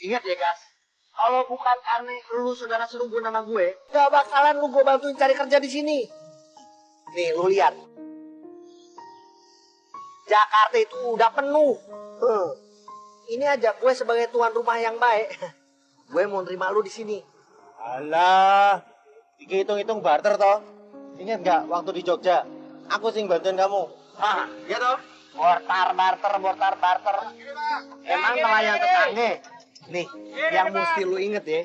Ingat ya, Gas. Kalau bukan karena lu saudara serubun sama gue, gak bakalan lu gue bantuin cari kerja di sini. Nih, lu lihat. Jakarta itu udah penuh. Ini aja gue sebagai tuan rumah yang baik. Gue mau nerima lu di sini. Alah, hitung-hitung barter toh. Ingat nggak waktu di Jogja? Aku sing bantuin kamu. Ya toh? Barter. Emang nelayan tetangga. Nih, yang mesti lu inget ya,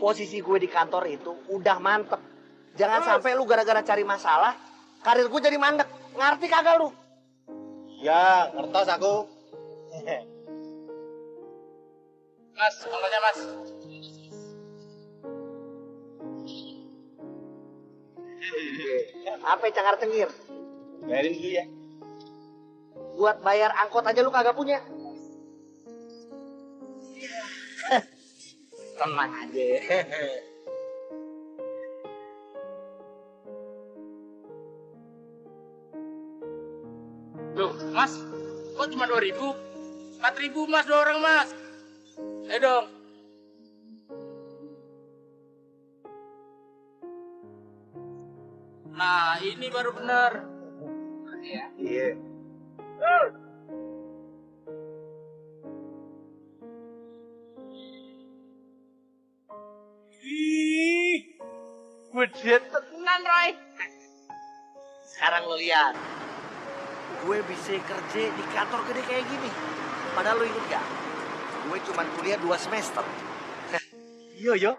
posisi gue di kantor itu udah mantep. Jangan sampai lu gara-gara cari masalah, karir gue jadi mandek. Ngerti kagak lu? Ya, ngertos aku. Mas, ongkosnya mas. Apa cengar cengir? Bayarin dulu ya. Buat bayar angkot aja lu kagak punya. Tenang aja. Loh, mas, kok cuma 2.000? 4.000 mas, 2 orang mas. Ayo dong. Nah, ini baru benar. Iya. Ih, gede tenan, Roy. Sekarang lo lihat. Gue bisa kerja di kantor gede kayak gini. Padahal lo inget gak? Gue cuma kuliah 2 semester. Iya, yo.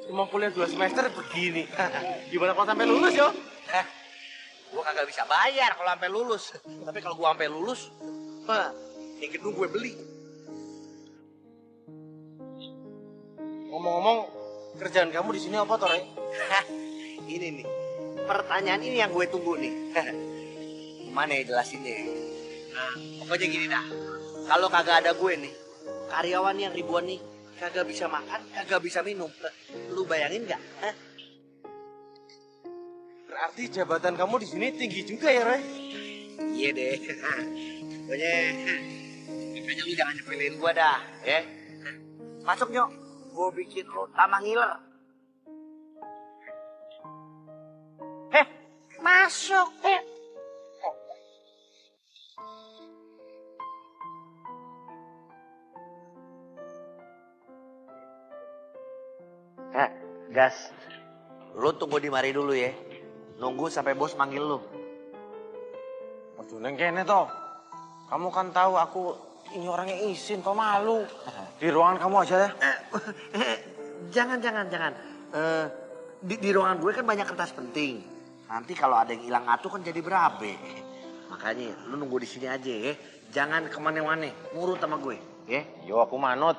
Cuma kuliah 2 semester begini. Gimana kalau sampai lulus, yo? Gue kagak bisa bayar kalau sampai lulus. Tapi kalau gue sampai lulus, ini gedung gue beli. Ngomong-ngomong, kerjaan kamu di sini apa, Tore? Ini nih, pertanyaan ini yang gue tunggu nih. Gimana ya jelasinnya? Nah, pokoknya gini dah. Kalau kagak ada gue nih, karyawan yang ribuan nih, kagak bisa makan, kagak bisa minum. Lu bayangin nggak? Berarti jabatan kamu di sini tinggi juga ya, Roy? Iya deh. Pokoknya, makanya lu jangan nyepelin gue dah, ya. Masuk nyok, gue bikin lu tambah ngiler. Masuk. Gas, lu tunggu di mari dulu ya. Nunggu sampai bos manggil lu. Waduh, neng kene toh. Kamu kan tahu aku ini orangnya izin, kok malu. Di ruangan kamu aja ya. Jangan. Di ruangan gue kan banyak kertas penting. Nanti kalau ada yang hilang atuh kan jadi berabe. Makanya lu nunggu di sini aja ya. Jangan kemana-mana, ngurut sama gue, ya. Yo, aku manut.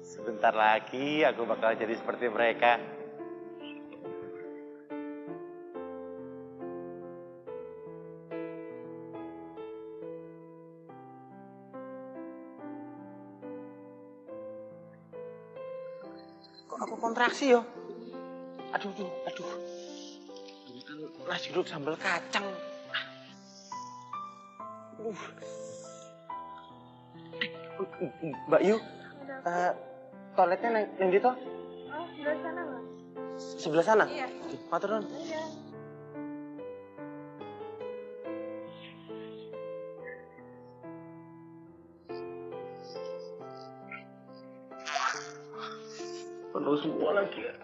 Sebentar lagi aku bakal jadi seperti mereka. Kok aku kontraksi yo? Aduh. Ini kan nasi uduk sambal kacang. Mbak Yu, toiletnya yang di toh? Oh, sebelah sana, Mas. Sebelah sana? Iya. Matur nuwun. Iya. Penuh semua lagi ya.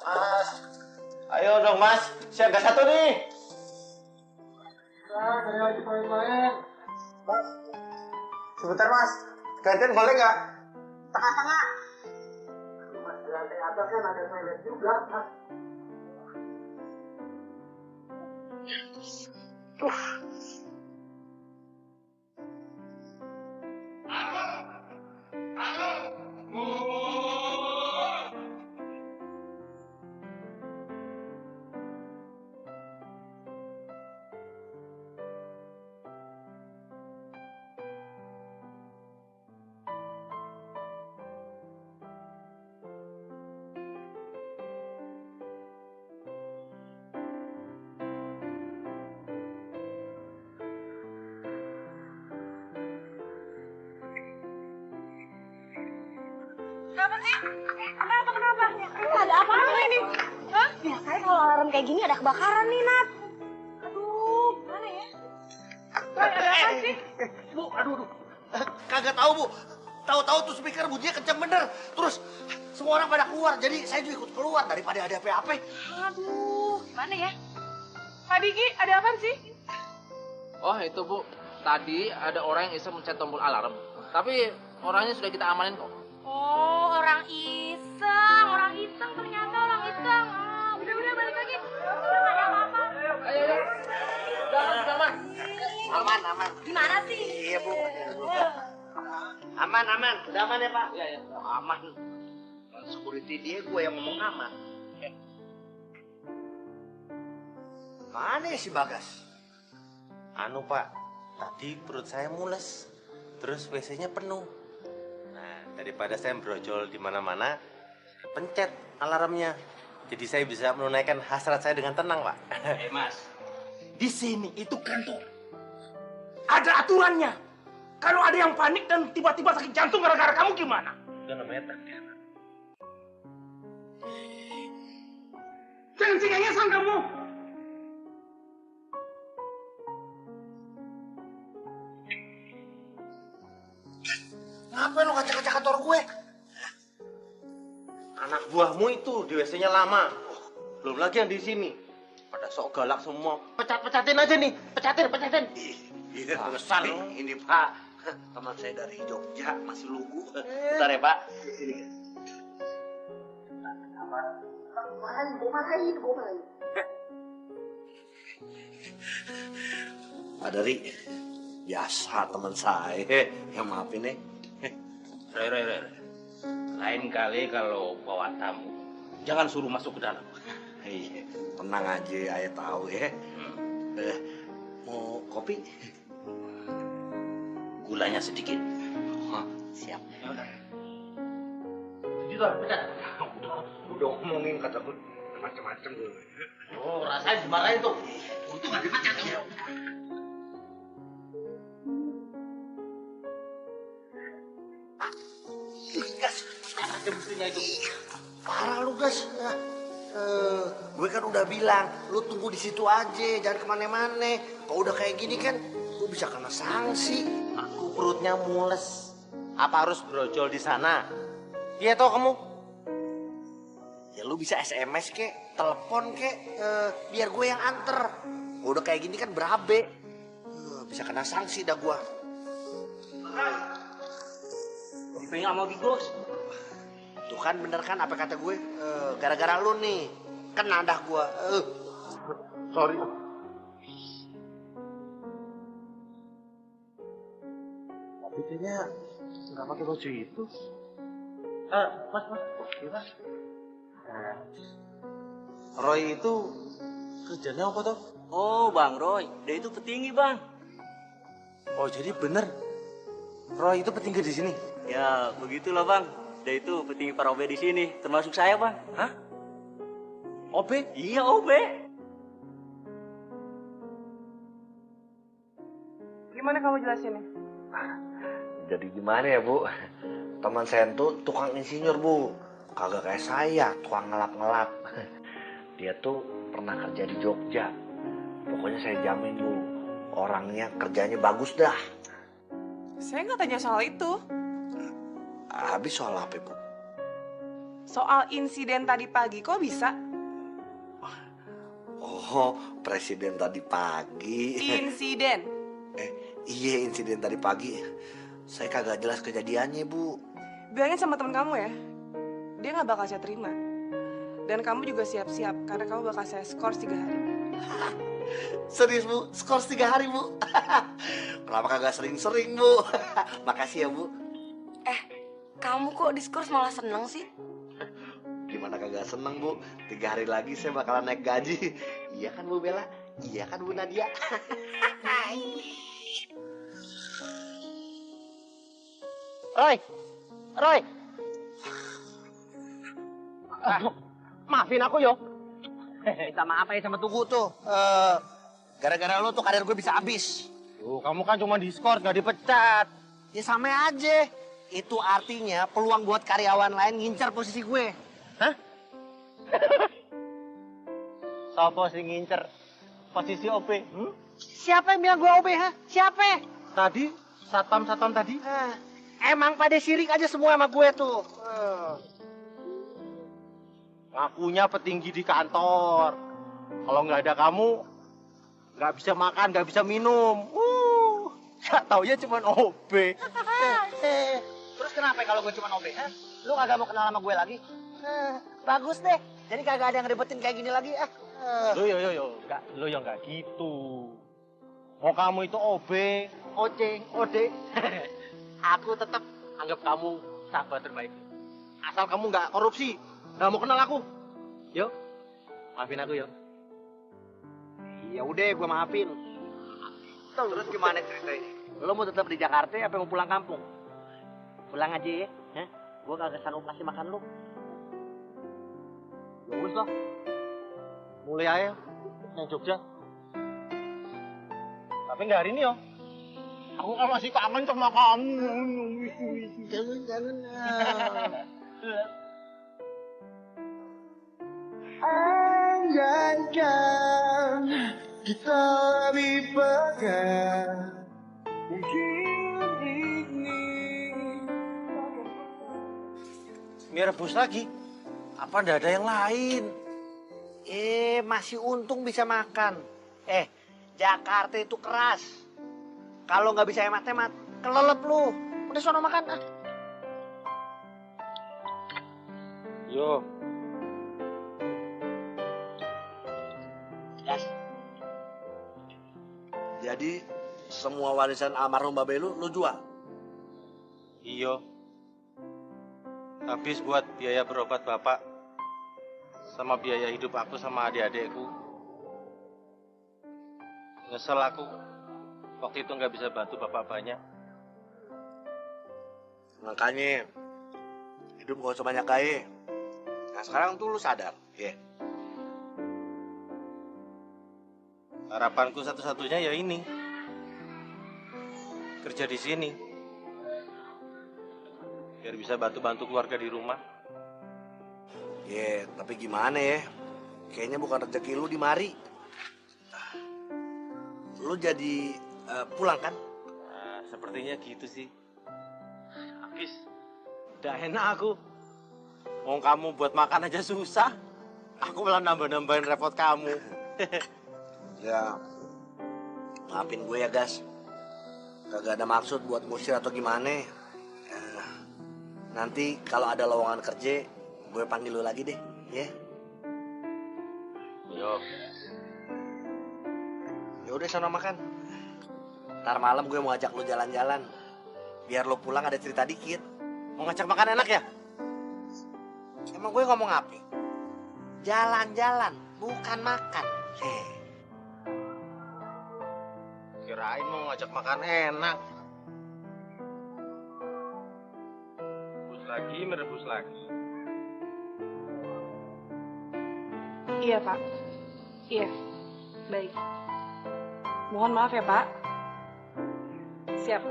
Mas, ayo dong Mas, siaga satu nih. Nah, saya lagi main-main. Mas, sebentar Mas, gantian boleh nggak? Tengah-tengah. Mas, di lantai atas kan ada toilet juga. Mas. Kenapa sih? Kenapa? Ada apa ini? Hah? Biasanya kalau alarm kayak gini ada kebakaran nih, Nat. Aduh, gimana ya? Roy, ada apa sih? Bu, aduh. Kagak tahu, Bu. Tahu-tahu tuh speaker bunyinya kenceng bener. Terus semua orang pada keluar, jadi saya juga ikut keluar daripada ada apa-apa. Aduh, gimana ya? Pak Diki, ada apa sih? Oh itu Bu, tadi ada orang yang iseng mencet tombol alarm. Tapi orangnya sudah kita amanin kok. Oh, orang iseng ternyata orang iseng. Udah balik lagi. Udah nggak ada apa-apa. Ayo. Udah aman. Aman. Gimana sih? Iya, Bu. Aman. Udah aman ya, Pak? Iya. Aman. Security dia gue yang ngomong aman. Mana ya si Bagas? Anu Pak, tadi perut saya mules, terus WC-nya penuh. Nah, daripada saya brojol di mana-mana, pencet alarmnya. Jadi saya bisa menunaikan hasrat saya dengan tenang, Pak. Mas, di sini itu kantor. Ada aturannya. Kalau ada yang panik dan tiba-tiba sakit jantung gara-gara kamu gimana? Udah namanya takdir. Jangan cengengesan kamu. Ngapain lo kaca-kaca kantor gue? Anak buahmu itu di WC-nya lama. Belum lagi yang di sini. Pada sok galak semua. Pecatin aja nih. Pecatin. Iya, Alasan. Ini Pak, teman saya dari Jogja, masih lugu. Bentar ya Pak. Ini. Marahin. Pak Dari, biasa teman saya yang maafin nih. Roy. Lain kali kalau bawa tamu, jangan suruh masuk ke dalam. Iya, tenang aja, ayah tahu ya. Mau kopi? Gulanya sedikit. Siap. Udah ngomongin kata gue macam-macam tuh. Oh, rasain dimarahin tuh. Untung gak dipecat tuh. Gas, ada mesinnya itu. Parah lu, Gas. Gue kan udah bilang, lu tunggu di situ aja, jangan kemana-mana. Kalau udah kayak gini kan, lu bisa kena sanksi. Aku perutnya mules. Apa harus brojol di sana? Iya toh kamu? Ya lu bisa SMS kek, telepon kek, biar gue yang anter. Kalau udah kayak gini kan berabe. Bisa kena sanksi dah gua. Tapi nggak mau digos. Tuh kan bener kan apa kata gue, gara-gara lu nih, kena dah gua. Sorry. Tapi kayaknya nggak pakai baju itu. Mas. Iya, Mas. Roy itu kerjanya apa toh? Oh, Bang Roy, dia itu petinggi, Bang. Oh, jadi bener. Roy itu petinggi di sini. Ya, begitulah, Bang. Dia itu petinggi para OB di sini, termasuk saya, Bang. Hah? OB? Iya, OB. Gimana kamu jelasinnya? Jadi gimana ya Bu? Teman saya tuh tukang insinyur Bu. Kagak kayak saya, tukang ngelap-ngelap. Dia tuh pernah kerja di Jogja. Pokoknya saya jamin Bu, orangnya kerjanya bagus dah. Saya nggak tanya soal itu. Habis soal apa Bu? Soal insiden tadi pagi, kok bisa? Oh, presiden tadi pagi. Insiden. Iya insiden tadi pagi. Saya kagak jelas kejadiannya Bu. Bilangin sama temen kamu ya. Dia nggak bakal saya terima. Dan kamu juga siap-siap, karena kamu bakal saya skor 3 hari. Serius Bu, skor 3 hari Bu. Kenapa kagak sering-sering Bu? Makasih ya Bu. Kamu kok diskurs malah seneng sih? Gimana kagak seneng Bu? 3 hari lagi saya bakalan naik gaji. Iya kan Bu Bella? Iya kan Bu Nadia? Roy. Maafin aku yo. Minta maaf aja sama Tugu tuh. Gara-gara lu tuh karir gue bisa habis. Tuh, kamu kan cuma diskors, nggak dipecat. Ya sama aja. Itu artinya peluang buat karyawan lain ngincar posisi gue. Hah? Sopo sing ngincer posisi OP? Siapa yang bilang gue OB, ha? Siapa? Tadi, satpam tadi. Emang pada sirik aja semua sama gue tuh. Ngakunya petinggi di kantor. Kalau nggak ada kamu, nggak bisa makan, nggak bisa minum. Gak taunya cuma OB. Terus kenapa kalau gue cuma OB, ha? Lu kagak mau kenal sama gue lagi? Bagus deh. Jadi kagak ada yang ribetin kayak gini lagi, Yo, nggak, lo yang nggak gitu. Mau kamu itu OB, OC, OD. Aku tetap anggap kamu sahabat terbaik. Asal kamu nggak korupsi, nggak mau kenal aku. Yo, maafin aku yo. Ya udah, gue maafin. Terus gimana ceritanya? Lo mau tetap di Jakarta apa mau pulang kampung? Pulang aja ya, gue kagak sanggup kasih makan lo. Bagus lah. Mulai aja yang Jogja. Tapi nggak hari ini yo. Aku kan masih kangen sama kamu. Jangan. Andaikan kita lebih pegang, mungkin ini. Mie rebus lagi. Apa ndak ada yang lain? Masih untung bisa makan. Jakarta itu keras. Kalau nggak bisa hemat-hemat, kelelep lu. Udah sono makan. Yo. Yes. Jadi semua warisan almarhum Babe lu jual? Iya. Habis buat biaya berobat bapak. Sama biaya hidup aku sama adik-adikku. Nyesel aku. Waktu itu nggak bisa bantu bapak banyak. Makanya hidup gak usah banyak gaya. Nah sekarang tuh lu sadar, ya. Harapanku satu-satunya ya ini. Kerja di sini. Biar bisa bantu-bantu keluarga di rumah. Tapi gimana ya? Kayaknya bukan rezeki lu di mari. Lu jadi pulang kan? Nah, sepertinya gitu sih. Habis. Udah enak aku. Mau kamu buat makan aja susah. Aku malah nambah-nambahin repot kamu. Ya, maafin gue ya, Gas. Kagak ada maksud buat ngusir atau gimana. Nanti kalau ada lowongan kerja, gue panggil lu lagi deh, ya. Yo. Ya udah sana makan. Ntar malam gue mau ajak lu jalan-jalan. Biar lu pulang ada cerita dikit. Mau ngajak makan enak ya? Emang gue ngomong apa? Jalan-jalan, bukan makan. Kirain mau ngajak makan enak. Merebus lagi. Iya, Pak. Iya, baik. Mohon maaf ya, Pak. Siap.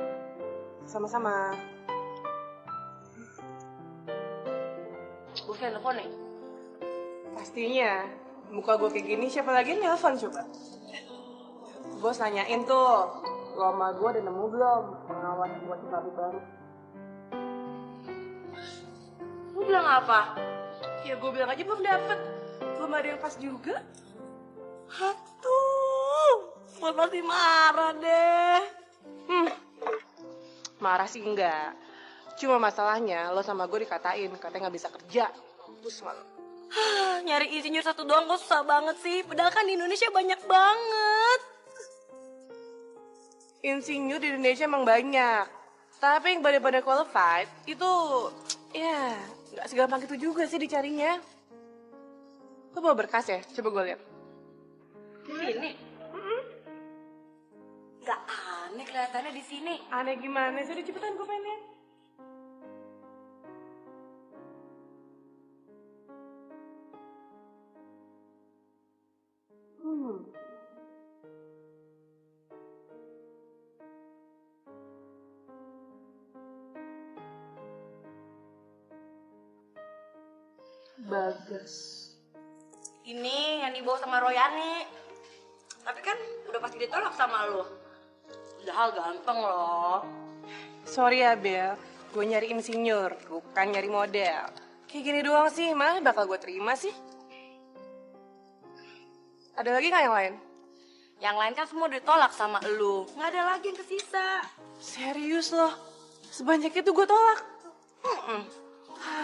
Sama-sama. Gue telepon nih. Pastinya. Muka gue kayak gini, siapa lagi yang nelfon coba? Bos nanyain tuh, lo sama gue udah nemu belum pengawas buat baru baru? Lu bilang apa? Ya gue bilang aja belum dapet. Belum ada yang pas juga. Hatuh, gue pasti marah deh. Marah sih enggak. Cuma masalahnya lo sama gue dikatain, katanya gak bisa kerja. Mampus malah. Nyari insinyur satu doang kok susah banget sih. Padahal kan di Indonesia banyak banget. Insinyur di Indonesia emang banyak. Tapi yang pada qualified itu ya nggak segampang itu juga sih dicarinya. Lo bawa berkas ya? Coba gue lihat. Ini. Gak aneh kelihatannya di sini. Aneh gimana sih? Udah cepetan gue pengen lihat. Bagas. Ini yang dibawa sama Royani. Tapi kan udah pasti ditolak sama lo. Padahal ganteng loh. Sorry ya, Bel. Gue nyari insinyur, bukan nyari model. Kayak gini doang sih, mana bakal gue terima sih? Ada lagi nggak yang lain? Yang lain kan semua ditolak sama lo. Nggak ada lagi yang kesisa. Serius loh? Sebanyak itu gue tolak?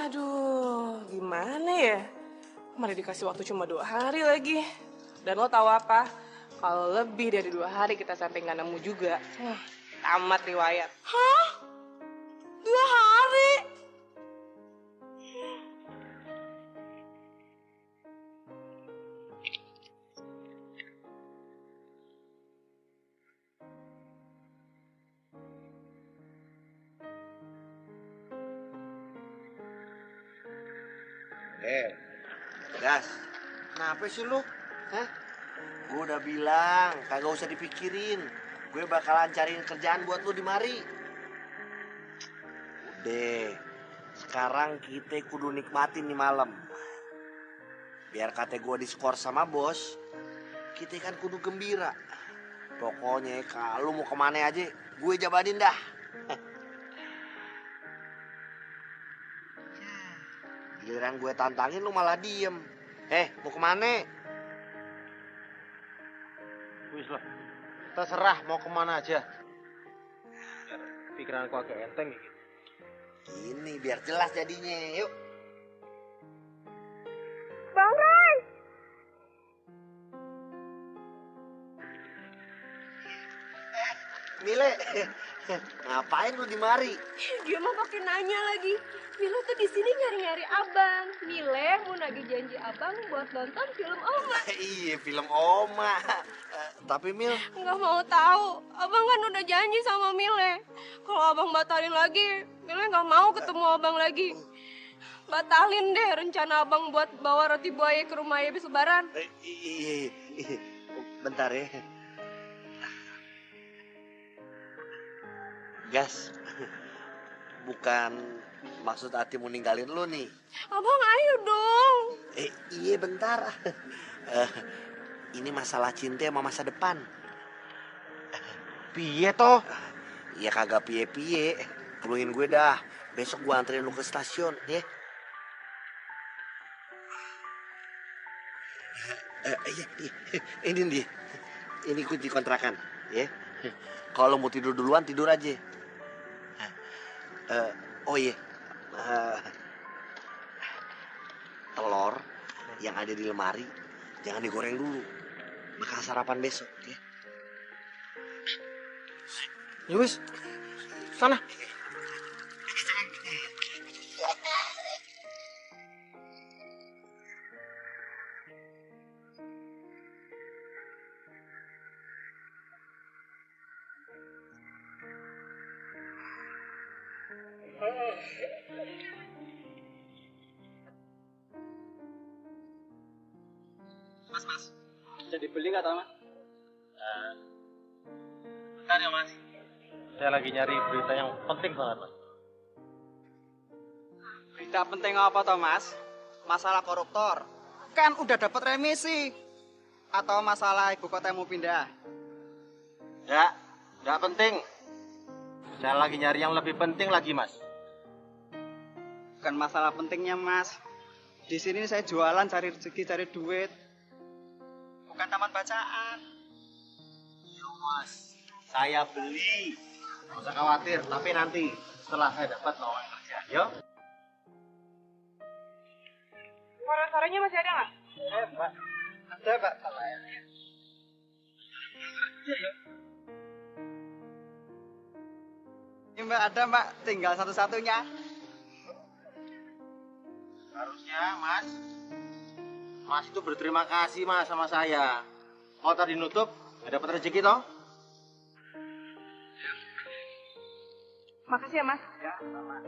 Aduh, gimana ya? Mana dikasih waktu cuma 2 hari lagi. Dan lo tahu apa? Kalau lebih dari 2 hari kita sampai nggak nemu juga, tamat riwayat. Hah? 2 hari? Gas, kenapa sih lu? Hah? Gue udah bilang, kagak usah dipikirin. Gue bakalan cariin kerjaan buat lu di mari. Udah, sekarang kita kudu nikmatin nih malam. Biar kata gue diskor sama bos, kita kan kudu gembira. Pokoknya kalau mau kemana aja, gue jabanin dah. Giliran gue tantangin lu malah diem. Mau kemana? Wis lah, terserah mau kemana aja. Biar pikiranku agak enteng gitu. Ini biar jelas jadinya, yuk. Bang Ray! Mile, ngapain lu di mari? Dia mah pakai nanya lagi. Mile tuh di sini nyari-nyari abang. Mile mau nagih janji abang buat nonton film Oma. Iya, film Oma. Tapi Mil, Nggak mau tahu. Abang kan udah janji sama Mile. Kalau abang batalin lagi, Mile nggak mau ketemu abang lagi. Batalin deh rencana abang buat bawa roti buaya ke rumah Ayah Lebaran. iya, bentar ya. Gas, bukan maksud hati mau ninggalin lu nih. Abang ayo dong. Iya bentar. Ini masalah cinta sama masa depan. Piye toh? Ya kagak piye-piye. Tolongin gue dah. Besok gue anterin lu ke stasiun, ya. Iya. Ini dia. Ini kunci kontrakan, ya. Kalau mau tidur duluan, tidur aja. Oh iya. Telur yang ada di lemari jangan digoreng dulu. Bakal sarapan besok, ya. Yus, sana. Mas. Jadi beli nggak tahu, Mas? Bentar ya, Mas. Saya lagi nyari berita yang penting banget, Mas. Berita penting apa toh, Mas? Masalah koruptor. Kan udah dapat remisi. Atau masalah ibu kota yang mau pindah? Enggak penting. Saya lagi nyari yang lebih penting lagi, Mas. Bukan masalah pentingnya, Mas. Di sini saya jualan, cari rezeki, cari duit. Bukan taman bacaan. Yo, Mas. Saya beli. Nggak usah khawatir, tapi nanti setelah saya dapat lowongan kerja. Yo. Suara-suaranya masih ada nggak? Mbak. Ada, Mbak. Ini Mbak, ada Mbak. Tinggal satu-satunya. Harusnya, Mas. Mas itu berterima kasih, Mas, sama saya. Kalau tadi nutup, nggak dapat rezeki toh? Makasih ya, Mas. Ya, sama.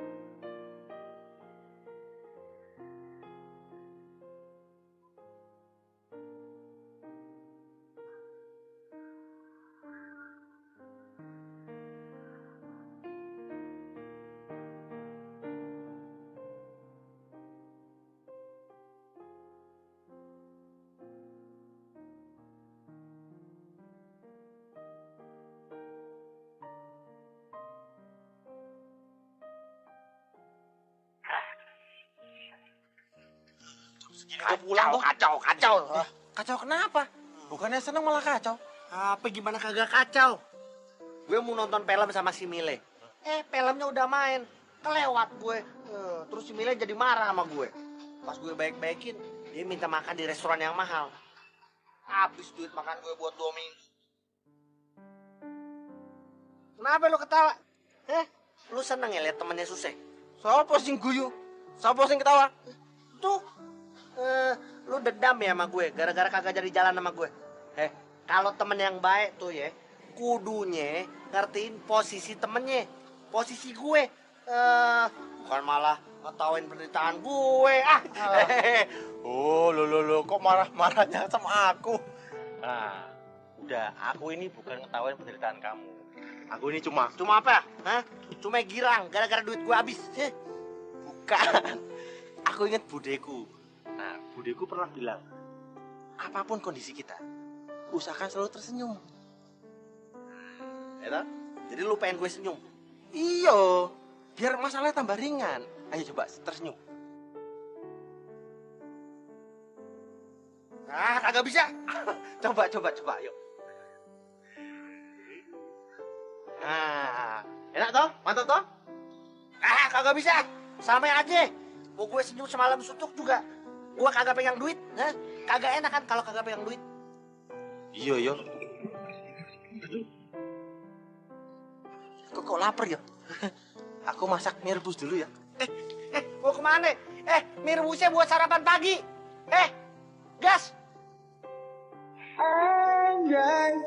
Segini udah pulang kok. Kacau. Kacau kenapa? Bukannya seneng malah kacau. Apa gimana kagak kacau? Gue mau nonton film sama si Mile. Filmnya udah main. Kelewat gue. Terus si Mile jadi marah sama gue. Pas gue baik-baikin, dia minta makan di restoran yang mahal. Habis duit makan gue buat 2 minggu. Kenapa lu ketawa? Lu seneng ya liat temennya susah? Sopo sing guyu? Sopo sing ketawa? Tuh, lu dendam ya sama gue, gara-gara kagak jadi jalan sama gue. Kalau temen yang baik tuh ya, kudunya ngertiin posisi temennya, posisi gue. Bukan malah ngetawain penderitaan gue. Oh, lo kok marah-marahnya sama aku? Nah, udah, aku ini bukan ngetawain penderitaan kamu. Aku ini cuma apa? Cuma girang, gara-gara duit gue habis. bukan. Aku ingat budeku. Nah, budeku pernah bilang, apapun kondisi kita, usahakan selalu tersenyum. Ya, jadi lu pengen gue senyum? Iya, biar masalahnya tambah ringan. Ayo coba tersenyum. Kagak bisa. Coba, yuk. Nah, enak toh? Mantap toh? Kagak bisa. Sama aja. Mau gue senyum semalam suntuk juga. Gue kagak pegang duit. Kagak enak kan kalau kagak pegang duit. Iya. Kok lapar ya? Aku masak mie rebus dulu ya. Mau kemana? Mie rebusnya buat sarapan pagi. Gas. Andaikan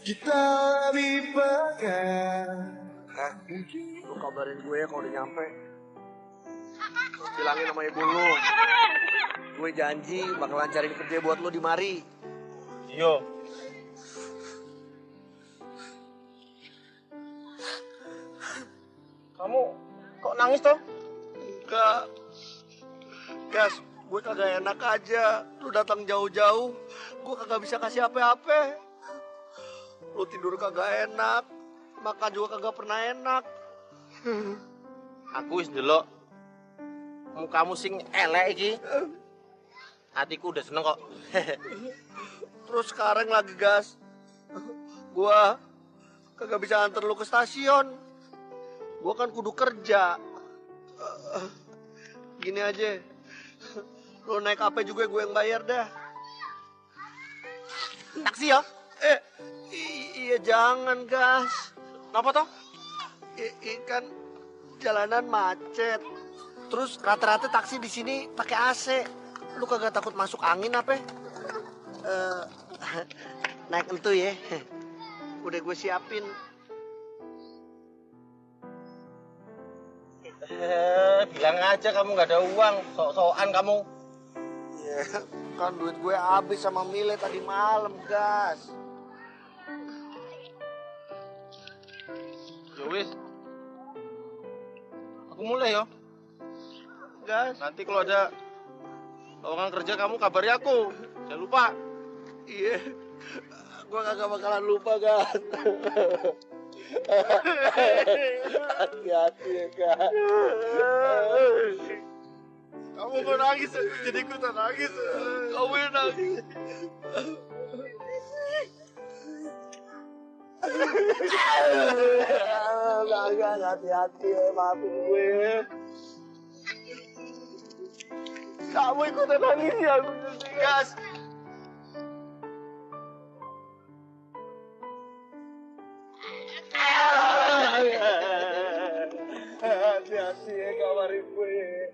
kita lebih pegang. Lu kabarin gue kalau udah nyampe. Terus bilangin sama ibu lu. Gue janji bakalan cari kerja buat lu di mari. Iya. Kamu kok nangis toh? Enggak. Gas, gue kagak enak aja. Lu datang jauh-jauh, gue kagak bisa kasih apa-apa. Lu tidur kagak enak, makan juga kagak pernah enak. Aku wis ndelok mukamu sing elek iki. Hatiku udah seneng kok. Terus sekarang lagi gas, gua kagak bisa antar lu ke stasiun. Gua kan kudu kerja. Gini aja, lu naik apa juga gue yang bayar dah. Taksi ya? Iya jangan gas. Kenapa toh? Kan jalanan macet. Terus rata-rata taksi di sini pakai AC. Lu kagak takut masuk angin apa? Naik entu ya. Udah gue siapin. Bilang aja kamu nggak ada uang, sok-sokan kamu. Ya, kan duit gue habis sama Mile tadi malam, gas. Yowis, aku mulai yo. Gas. Nanti kalau ada lowongan kerja kamu kabari aku. Jangan lupa. Iya. Gue kagak bakalan lupa, gas. Hati-hati ya, gas. Kamu mau nangis, jadi ikutan nangis. Kamu yang nangis. Kagak, hati-hati ya, maafin gue. Kamu ikutan nangis ya, aku jadi gas. Hati-hati ya, kabarin gue ya.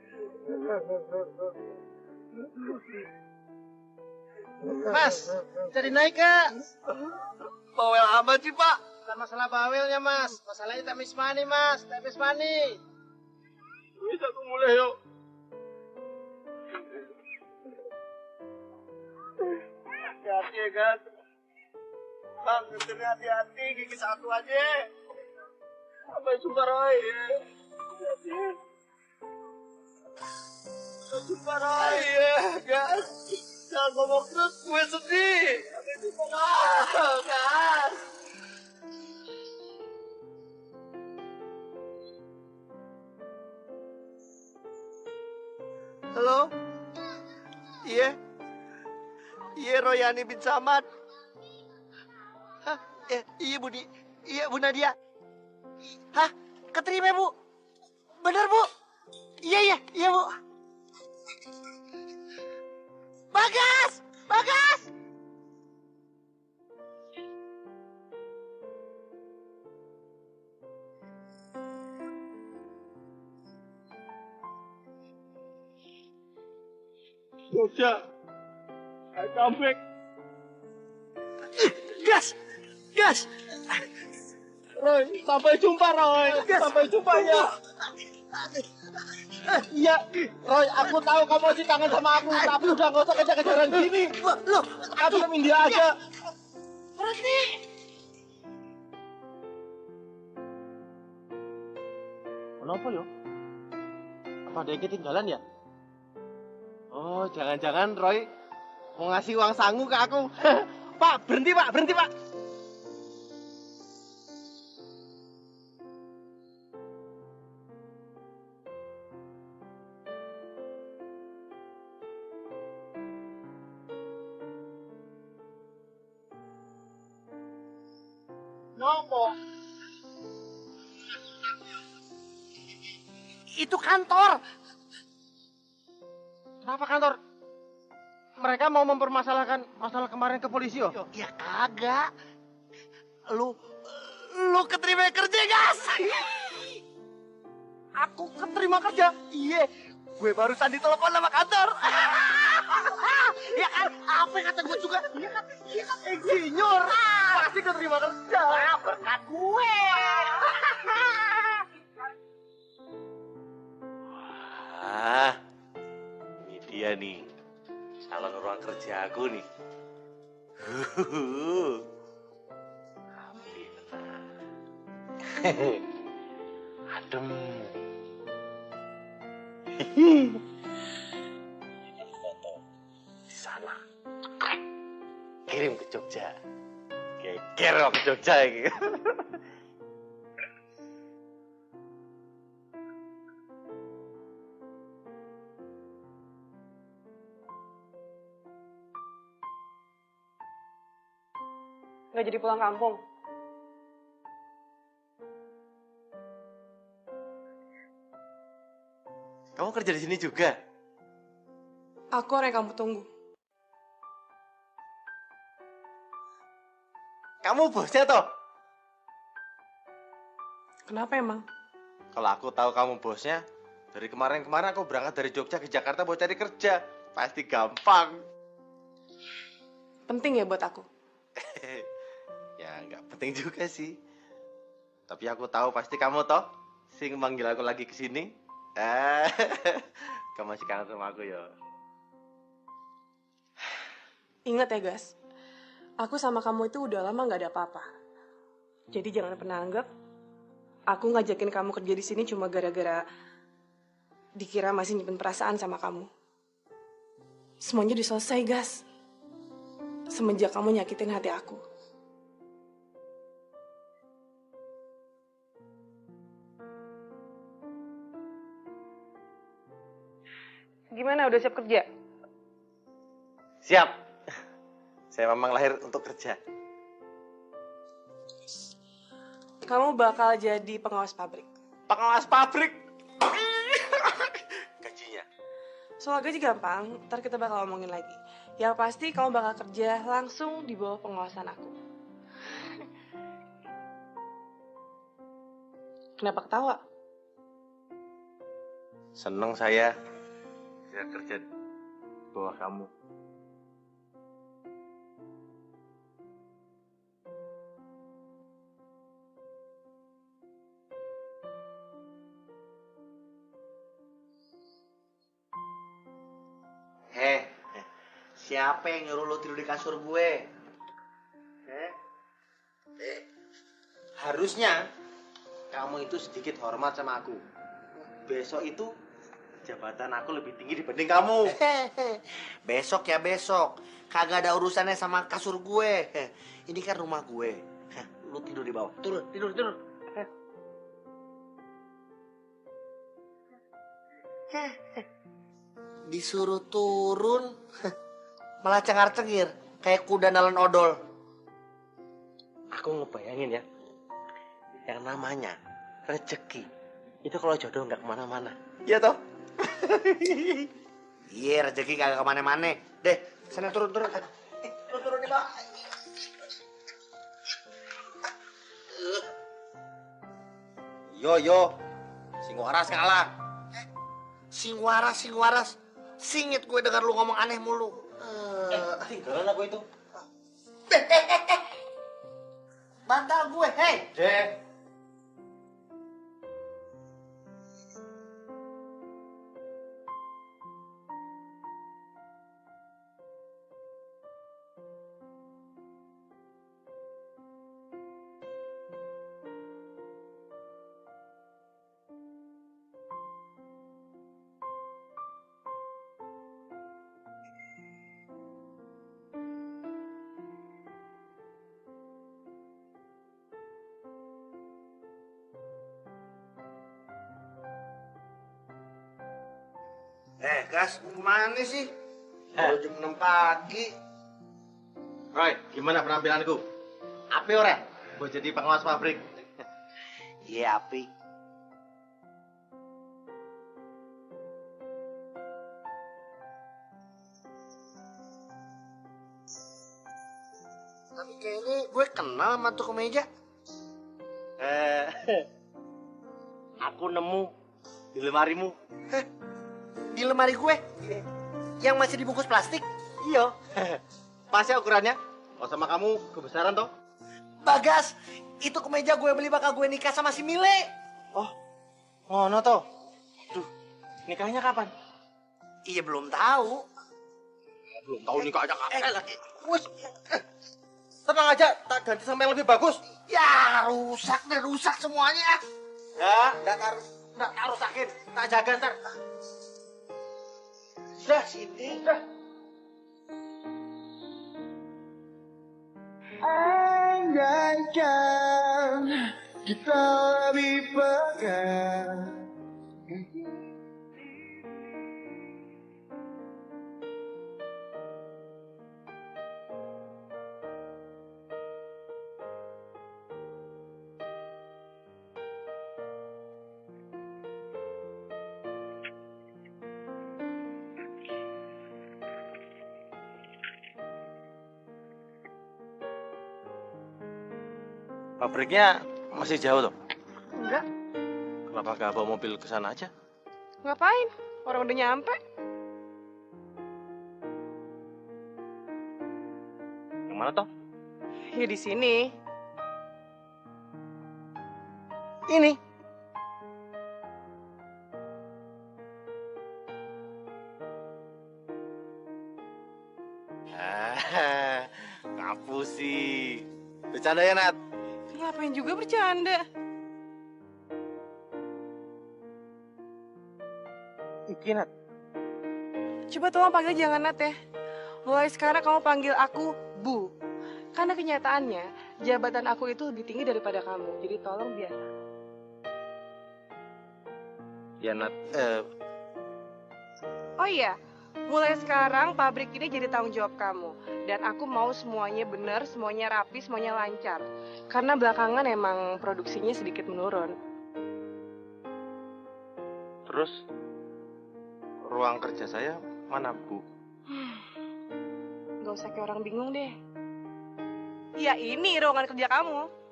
Mas, jadi naik kak? Bawel amat sih, Pak. Bukan masalah bawelnya mas, masalahnya temis money mas, temis money. Bisa aku mulai yuk. Hati-hati ya, gas. Bang, ngetirnya hati-hati, gigi satu aja. Sampai sumpah Roy. Hati-hati. Sumpah Roy, ya, gas. Jangan ngomong terus, gue sedih. Sampai sumpah, gas. Halo? Iya. Iya Royani bin Samad. Hah? Iya Bu Iya Bu Nadia. Hah? Keterima Bu? Bener Bu? Iya Bu. Bagas! Bagas! Jogja, I come back. Gas! Gas! Roy, sampai jumpa Roy. Sampai jumpa ya. Iya, Roy, aku tahu kamu masih kangen sama aku, tapi udah gak usah kejar-kejaran gini. Loh, Aku sama India aja. berhenti! Kenapa yo? Apa ada yang ketinggalan ya? Oh, jangan-jangan Roy mau ngasih uang sangu ke aku. Pak, berhenti Pak. Ngomong. Itu kantor. Kenapa kantor? Mereka mau mempermasalahkan masalah kemarin ke polisi yo? Ya kagak. Lu keterima kerja, Gas. Aku keterima kerja. Iya, gue barusan ditelepon sama kantor. Ya kan, apa yang kata gue juga? Iya kan, insinyur. Pasti keterima kerja. Berkat gue. Ah, ini dia nih, calon ruang kerja aku nih. Api tenang. Adem. Ini foto di sana. Kirim ke Jogja. Geger ke Jogja gitu. Nggak jadi pulang kampung. Kamu kerja di sini juga? Aku orang yang kamu tunggu. Kamu bosnya toh? Kenapa emang? Kalau aku tahu kamu bosnya, dari kemarin-kemarin aku berangkat dari Jogja ke Jakarta buat cari kerja. Pasti gampang. Penting ya buat aku. Ya nggak penting juga sih. Tapi aku tahu pasti kamu toh sing manggil aku lagi ke sini. Kamu masih kangen sama aku ya. Ingat ya, Gas. Aku sama kamu itu udah lama nggak ada apa-apa. Jadi jangan pernah anggap aku ngajakin kamu kerja di sini cuma gara-gara dikira masih nyimpen perasaan sama kamu. Semuanya udah selesai, Gas. Semenjak kamu nyakitin hati aku. Gimana, udah siap kerja? Siap. Saya memang lahir untuk kerja. Kamu bakal jadi pengawas pabrik. Pengawas pabrik. Gajinya. Soal gaji gampang, ntar kita bakal ngomongin lagi. Yang pasti kamu bakal kerja langsung di bawah pengawasan aku. Kenapa ketawa? Seneng saya bisa kerja di bawah kamu. Siapa yang nyuruh lu tidur di kasur gue? Harusnya kamu itu sedikit hormat sama aku. Besok itu jabatan aku lebih tinggi dibanding kamu. Besok ya besok. Kagak ada urusannya sama kasur gue. Ini kan rumah gue. Lu tidur di bawah. Tidur. Disuruh turun, malah cengar-cengir kayak kuda nelen odol. Aku ngebayangin ya, yang namanya rezeki itu kalau jodoh nggak kemana-mana. Iya toh? Iya, rezeki kagak kemana-mana. Deh, sana turun. Turun nih, Pak. Yo, sing waras kalah. Sing waras. Singit gue dengar lu ngomong aneh mulu. Tinggalan aku itu. Bantal gue, hei. Deh. Gas, kemana sih? Baru jam 6 pagi. Roy, gimana penampilanku? Api ora? Gue jadi pengawas pabrik. Iya, api. Tapi kayaknya gue kenal sama tuh kemeja. Aku nemu di lemarimu. Di lemari gue? Yang masih dibungkus plastik? Iya. Pas ya ukurannya? Oh, sama kamu kebesaran toh? Bagas, itu kemeja gue beli bakal gue nikah sama si Mile. Oh, ngono toh. Duh, nikahnya kapan? Iya, belum tahu. Belum tahu nikahnya kapan. Wes, tenang aja, tak ganti sama yang lebih bagus. Ya, rusak semuanya. Ya, nggak rusakin, tak jaga ntar. Dah, sini. Dah. Andaikan kita lebih pegang. Pabriknya masih jauh toh? Enggak. Kenapa nggak bawa mobil ke sana aja? Ngapain? Orang udah nyampe. Yang mana toh? Ya di sini. Ini. Ngapu sih. Bercanda ya, Nat? Ngapain juga bercanda? Iki, Nat. Coba tolong panggil jangan Nat ya. Mulai sekarang kamu panggil aku Bu. Karena kenyataannya jabatan aku itu lebih tinggi daripada kamu. Jadi tolong biasa. Ya, Nat. Oh iya, mulai sekarang pabrik ini jadi tanggung jawab kamu. Dan aku mau semuanya benar, semuanya rapi, semuanya lancar. Karena belakangan emang produksinya sedikit menurun. Terus ruang kerja saya mana, Bu? Gak usah kayak orang bingung deh. Ya ini ruangan kerja kamu.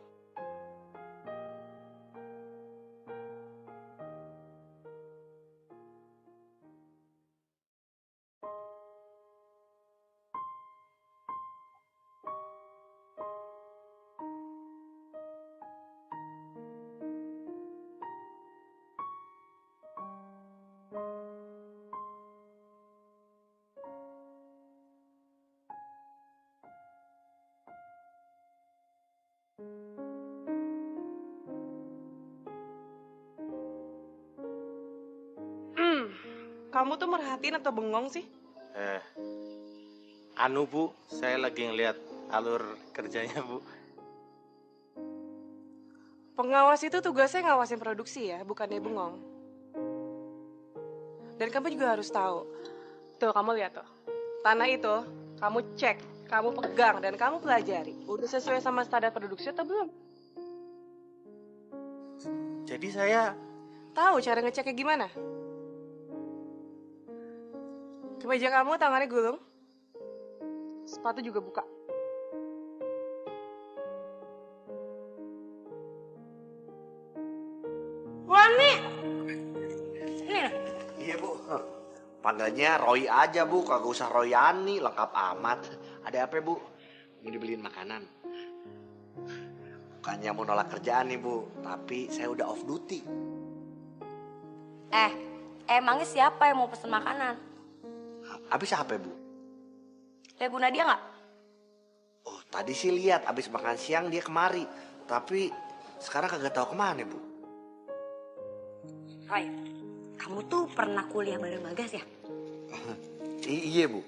Kamu tuh merhatiin atau bengong sih? Anu, Bu, saya lagi ngeliat alur kerjanya, Bu. Pengawas itu tugasnya ngawasin produksi ya, bukannya bengong. Dan kamu juga harus tahu, Tuh, kamu lihat tuh. Tanah itu, kamu cek, kamu pegang, dan kamu pelajari. Udah sesuai sama standar produksi atau belum? Jadi saya Tahu cara ngeceknya gimana? Kemeja kamu tangannya gulung. Sepatu juga buka. Wani! Ini nah. Iya bu. Panggilnya Roy aja bu, kagak usah Royani, lengkap amat. Ada apa bu? Mau dibeliin makanan? Bukannya mau nolak kerjaan nih bu, tapi saya udah off duty. Emangnya siapa yang mau pesen makanan? Abis apa bu? Lihat Bu Nadia nggak? Oh tadi sih lihat abis makan siang dia kemari, tapi sekarang kagak tahu kemana bu. Roy, kamu tuh pernah kuliah bareng Bagas ya? Iya bu.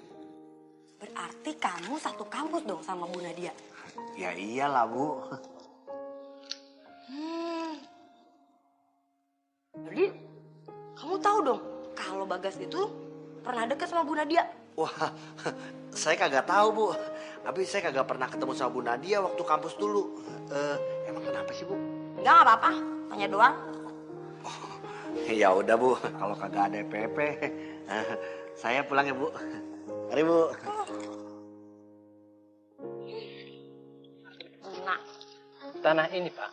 Berarti kamu satu kampus dong sama Bu Nadia? Ya iyalah bu. Jadi kamu tahu dong kalau Bagas itu pernah deket sama Bu Nadia? Wah, saya kagak tahu bu. Tapi saya kagak pernah ketemu sama Bu Nadia waktu kampus dulu. Emang kenapa sih bu? Enggak, nggak apa-apa, tanya doang. Ya udah bu, kalau kagak ada PP, saya pulang ya bu. Mari bu. Nah, Tanah ini Pak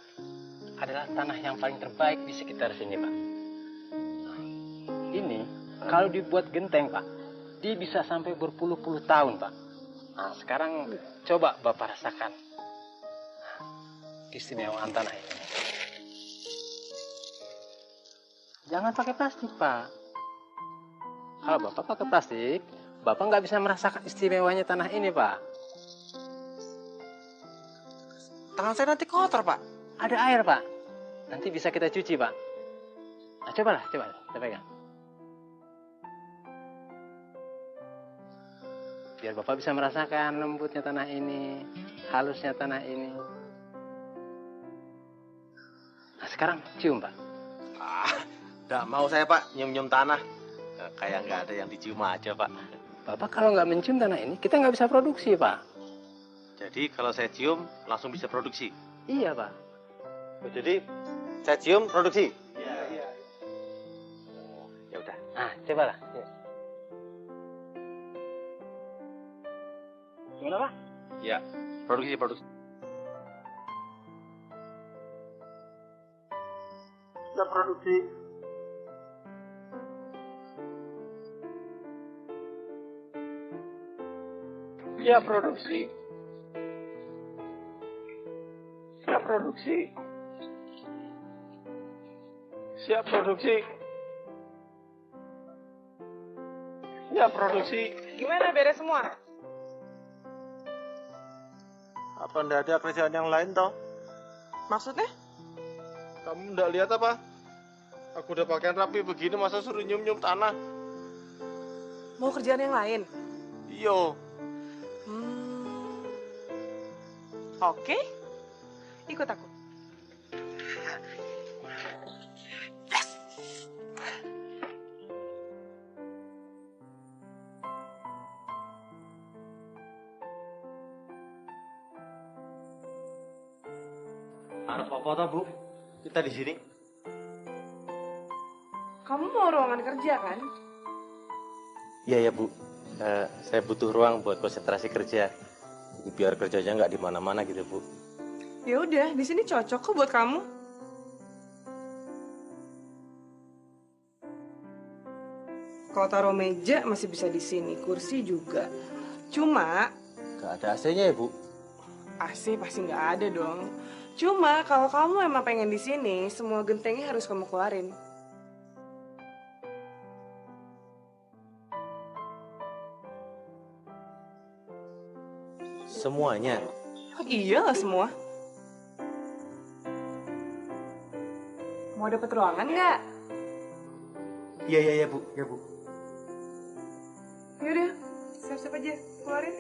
adalah tanah yang paling terbaik di sekitar sini Pak. Ini kalau dibuat genteng Pak, dia bisa sampai berpuluh-puluh tahun Pak. Nah sekarang coba Bapak rasakan keistimewaan tanah ini. Jangan pakai plastik Pak. Kalau Bapak pakai plastik, Bapak nggak bisa merasakan istimewanya tanah ini Pak. tangan saya nanti kotor pak. Ada air Pak, nanti bisa kita cuci Pak. Nah coba kita pegang. Biar Bapak bisa merasakan lembutnya tanah ini, halusnya tanah ini. Nah sekarang cium Pak. Nggak mau saya pak, nyium-nyium tanah. Kayak nggak ada yang dicium aja pak. Bapak kalau nggak mencium tanah ini, kita nggak bisa produksi Pak. Jadi kalau saya cium, langsung bisa produksi. Iya Pak. Jadi saya cium, produksi? Iya. Ya udah. Nah cobalah. Gimana Pak? Ya, produksi. Sudah produksi. Ya produksi. Siap produksi. Siap produksi. Siap produksi. Gimana, beres semua? Apa ndak ada kerjaan yang lain toh? Maksudnya? Kamu ndak lihat apa? Aku udah pakaian rapi begini, masa suruh nyium-nyium tanah? Mau kerjaan yang lain? Iyo. Oke. Ikut aku. Harus apa bu? Kita di sini. Kamu mau ruangan kerja kan? Iya ya bu. Saya butuh ruang buat konsentrasi kerja. Jadi biar kerjanya nggak di mana-mana gitu bu. Ya udah, di sini cocok kok buat kamu. Kalau taruh meja masih bisa di sini, kursi juga. Cuma Nggak ada AC-nya ya bu? AC pasti nggak ada dong. Cuma kalau kamu emang pengen di sini, semua gentengnya harus kamu keluarin. Semuanya. Iyalah semua. Mau dapat ruangan nggak? Iya bu. Ya bu. Yaudah, siap-siap aja, keluarin.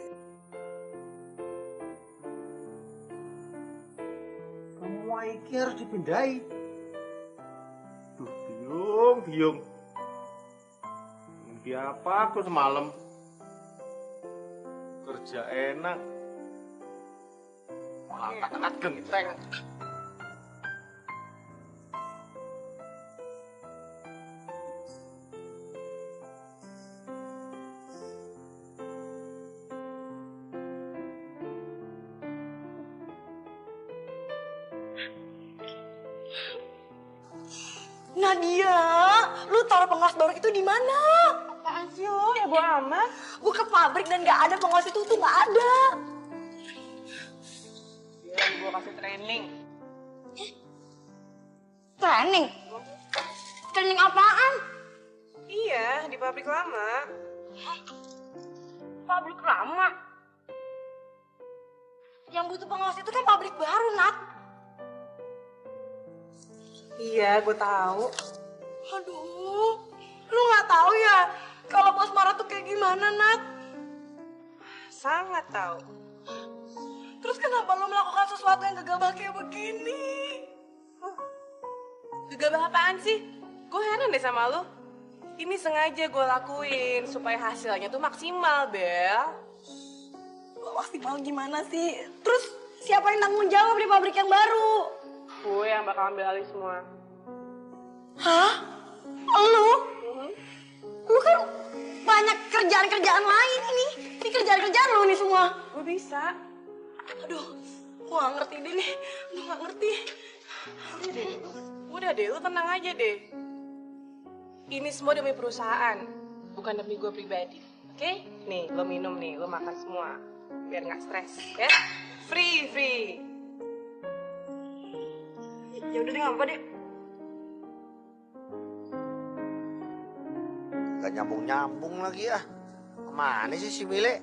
Semua ini harus dipindahi. Duh, biung. Mimpi apa aku semalam? Kerja enak. Malah angkat genteng. Nadia, lu taruh pengawas baru itu di mana? Apaan sih lo? Ya bodo amat. Gue ke pabrik dan gak ada pengawas itu tuh gak ada. Ya, gue kasih training. Training? Training apaan? Iya, di pabrik lama. Pabrik lama? Yang butuh pengawas itu kan pabrik baru, Nat. Iya, gue tahu. Aduh, lu gak tahu ya kalau bos marah tuh kayak gimana, Nat? Sangat tahu. Terus kenapa lu melakukan sesuatu yang gegabah kayak begini? Gegabah apaan sih? Gue heran deh sama lu. Ini sengaja gue lakuin supaya hasilnya tuh maksimal, Bel. Maksimal gimana sih? Terus siapa yang tanggung jawab di pabrik yang baru? Gue yang bakal ambil alih semua. Hah? Lu? Lu kan banyak kerjaan-kerjaan lain ini. Ini kerjaan-kerjaan lu nih semua. Gue bisa. Aduh, gue gak ngerti deh nih. Gue gak ngerti. Udah deh, lu tenang aja deh. Ini semua demi perusahaan, bukan demi gue pribadi. Oke? Nih, lo minum nih, lo makan semua. Biar gak stres, ya? Free. Ya udah deh, gak apa-apa deh. Gak nyambung-nyambung lagi ya. Kemana sih si Mile?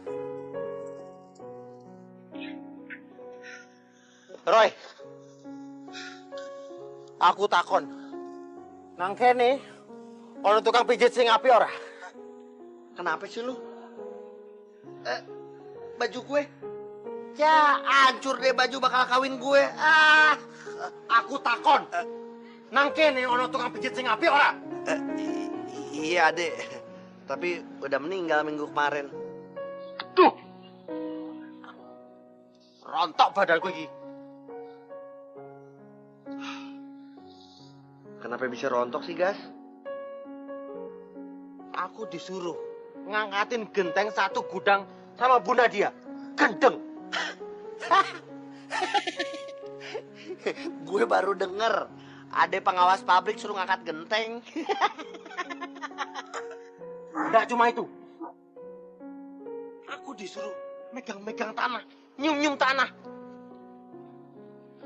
Roy, aku takon. Nang kene, ono tukang pijit sing api ora? Kenapa sih lu? Baju gue? Ya, hancur deh baju bakal kawin gue. Aku takon. Nang kene ono tukang pijit sing api ora? Iya, Dek. Tapi udah meninggal minggu kemarin. Duh. Rontok badanku iki. Kenapa bisa rontok sih, Gas? Aku disuruh ngangkatin genteng satu gudang sama Bu Nadia. Gendeng. Gue baru denger ada pengawas pabrik suruh ngangkat genteng. Enggak cuma itu. Aku disuruh megang-megang tanah, nyium-nyium tanah.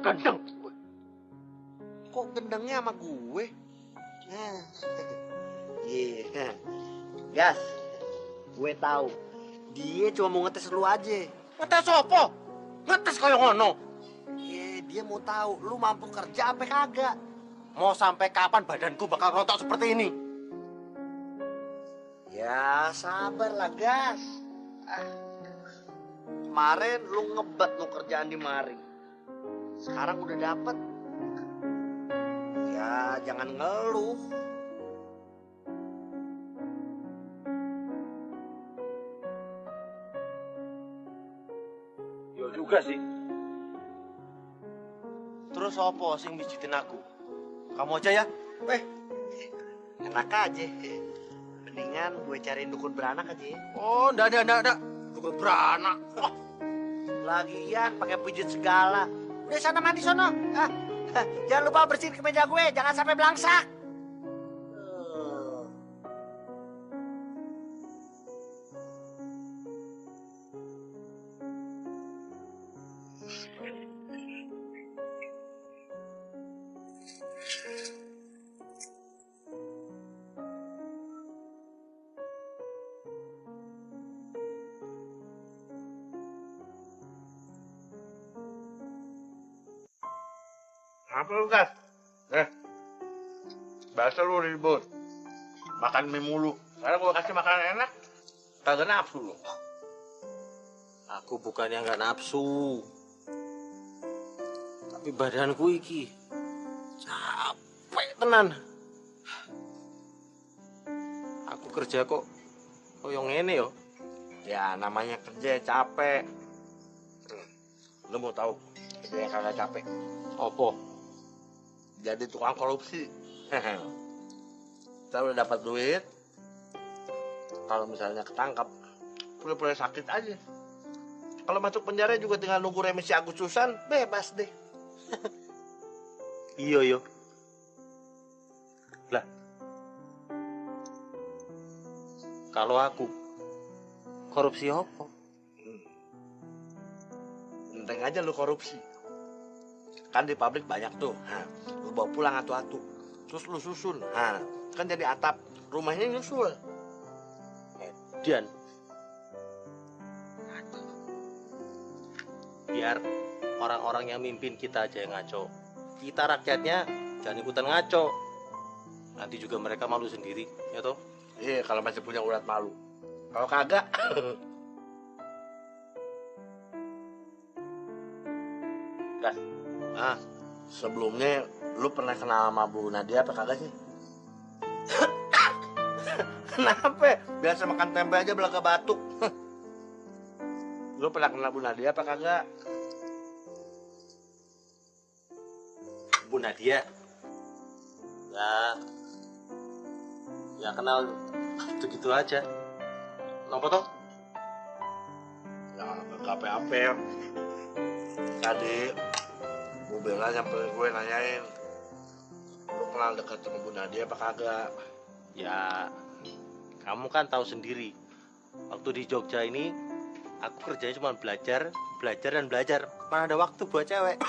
Gendeng. Kok gendengnya sama gue? Iya. Gas, gue tahu. Dia cuma mau ngetes lu aja. Ngetes apa? Ngetes kayak ngono. Dia mau tahu lu mampu kerja apa kagak. Mau sampai kapan badanku bakal rontok seperti ini? Ya sabarlah, Gas. Kemarin lu ngebet lu kerjaan di mari. Sekarang udah dapet. Ya jangan ngeluh. Yo juga sih. Terus apa sing mijitin aku? Kamu aja ya? Enak aja. Mendingan gue cariin dukun beranak aja ya. Oh, enggak. Dukun beranak. Oh. Lagian pakai pijit segala. Udah sana mandi sono. Jangan lupa bersihin kemeja gue, jangan sampai belangsak. Apa lu, Gas? Bahasa lu ribut. Makan mie mulu. Sekarang gua kasih makanan enak, kagak nafsu lu. Aku bukannya nggak nafsu. Tapi badanku iki capek tenan. Aku kerja kok Oh yang ini yo. Ya namanya kerja capek. Lu mau tahu kerja yang kagak capek? Opo? Jadi tukang korupsi. Kita udah dapat duit. Kalau misalnya ketangkap, pura-pura sakit aja. Kalau masuk penjara juga tinggal nunggu remisi Agustusan, bebas deh. Iya yo. Lah. Kalau aku korupsi apa? Enteng aja lu korupsi. Kan di pabrik banyak tuh. Nah, lu bawa pulang atu-atu. Terus lu susun. Nah, kan jadi atap. Rumahnya nyusul. Dan biar orang-orang yang mimpin kita aja yang ngaco. Kita rakyatnya jangan ikutan ngaco. Nanti juga mereka malu sendiri, ya toh? Iya, kalau masih punya urat malu. Kalau kagak. Gas. Ah, sebelumnya lu pernah kenal sama Bu Nadia apa kagak sih? Kenapa? Biasa makan tempe aja belaga batuk. Lu pernah kenal Bu Nadia apa kagak? Bu Nadia. Ya kenal gitu-gitu aja. Kenapa toh? Ya, kagak apa-apa. Tadi Bu Bella nyamperin gue nanyain, lu kenal dekat sama Bu Nadia apa kagak? Ya, kamu kan tahu sendiri. Waktu di Jogja ini, aku kerjanya cuma belajar, dan belajar. Mana ada waktu buat cewek.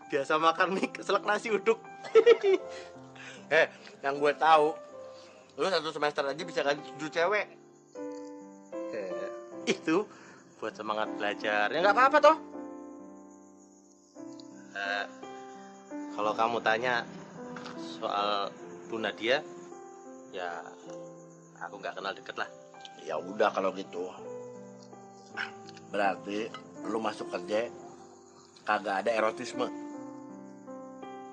Biasa makan mie, keselak nasi uduk. Yang gue tahu, lu 1 semester aja bisa ganti 7 cewek. Itu buat semangat belajar. Ya nggak apa-apa toh. Kalau kamu tanya soal Bu Nadia, ya aku nggak kenal deket lah. Ya udah kalau gitu. Berarti lu masuk kerja kagak ada erotisme.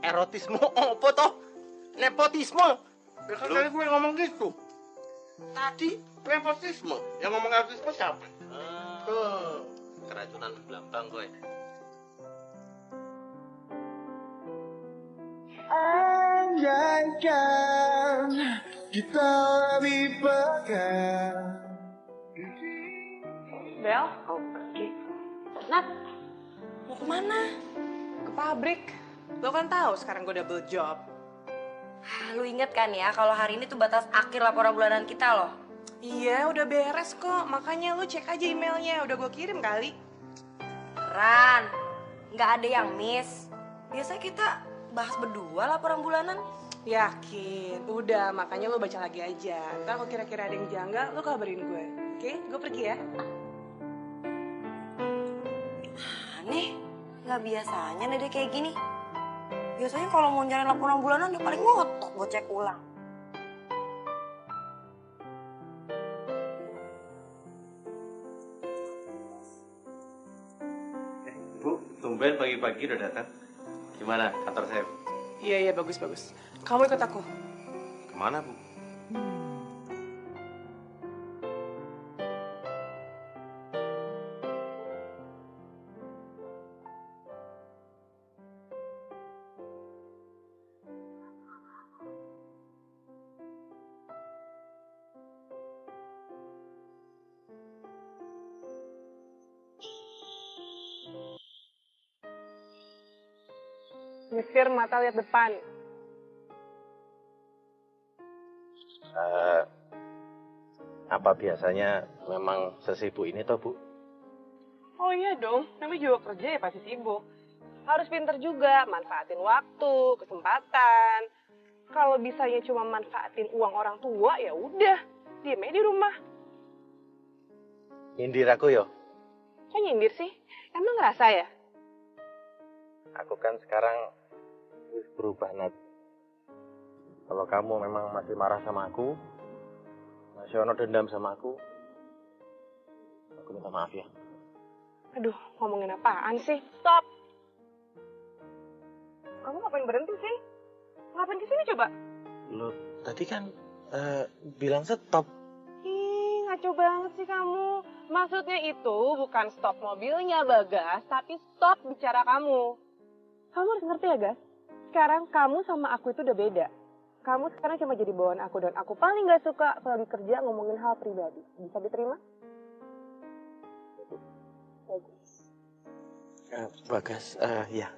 Erotisme apa toh? Nepotisme. Ya kan tadi gue ngomong gitu. Tadi nepotisme. Yang ngomong erotisme siapa? Keracunan belambang gue. Andaikan kita lebih pegang. Bel, oh pergi. Nat, mau kemana? Ke pabrik. Lo kan tahu sekarang gue double job. Lu inget kan ya kalau hari ini tuh batas akhir laporan bulanan kita loh. Iya, udah beres kok. Makanya lu cek aja emailnya. Udah gue kirim kali. Ran, nggak ada yang miss. Biasanya kita bahas berdua laporan bulanan. Yakin. Udah, makanya lu baca lagi aja. Ntar kalau kira-kira ada yang janggal, lu kabarin gue. Oke, gue pergi ya. Aneh, nggak biasanya Dede kayak gini. Biasanya kalau mau nyari laporan bulanan dia paling ngotot buat cek ulang. Bu, tumben pagi-pagi udah datang. Gimana kantor saya? Iya, bagus. Kamu ikut aku. Kemana, Bu? Nyetir mata lihat depan. Apa biasanya memang sesibuk ini toh, Bu? Oh iya dong, namanya juga kerja ya pasti sibuk. Harus pinter juga, manfaatin waktu, kesempatan. Kalau bisanya cuma manfaatin uang orang tua, ya udah, diem aja di rumah. Nyindir aku yo. Kok nyindir sih? Emang ngerasa ya? Aku kan sekarang berubah, Nat. Kalau kamu memang masih marah sama aku, masih ono dendam sama aku minta maaf ya. Aduh, ngomongin apaan sih? Stop! Kamu ngapain berhenti sih? Ngapain kesini coba? Lo tadi kan bilang stop. Ih, ngaco banget sih kamu. Maksudnya itu bukan stop mobilnya, Bagas, tapi stop bicara kamu. Kamu harus ngerti ya, Gas. Sekarang kamu sama aku itu udah beda. Kamu sekarang cuma jadi bawaan aku, dan aku paling gak suka kalau lagi kerja ngomongin hal pribadi. Bisa diterima? Bagus. Bagas, ya.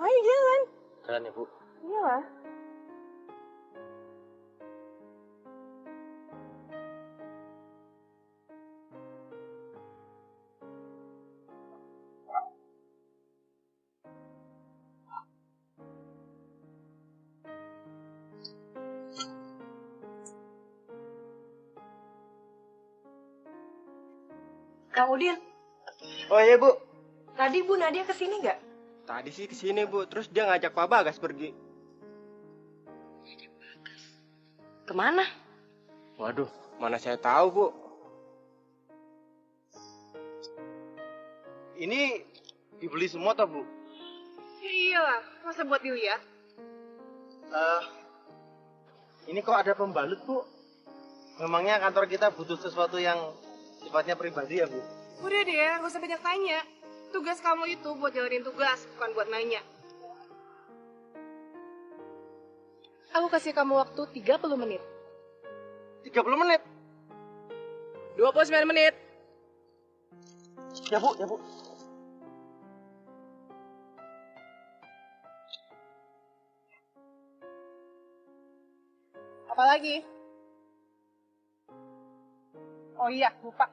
Ayo jalan. Jalan ya, Bu. Iyalah. Kang Udin, Oh iya Bu, tadi Bu Nadia kesini nggak? tadi sih kesini Bu, terus dia ngajak Pak Bagas pergi. Kemana? Waduh, mana saya tahu Bu. Ini dibeli semua toh Bu? Ya iyalah, masa buat dilihat? Ini kok ada pembalut, Bu? Memangnya kantor kita butuh sesuatu yang sifatnya pribadi ya, Bu? Udah deh, gak usah banyak tanya. Tugas kamu itu buat jalanin tugas, bukan buat nanya. Aku kasih kamu waktu 30 menit. 30 menit? 29 menit. Ya Bu, ya Bu. Apa lagi? Oh iya, lupa.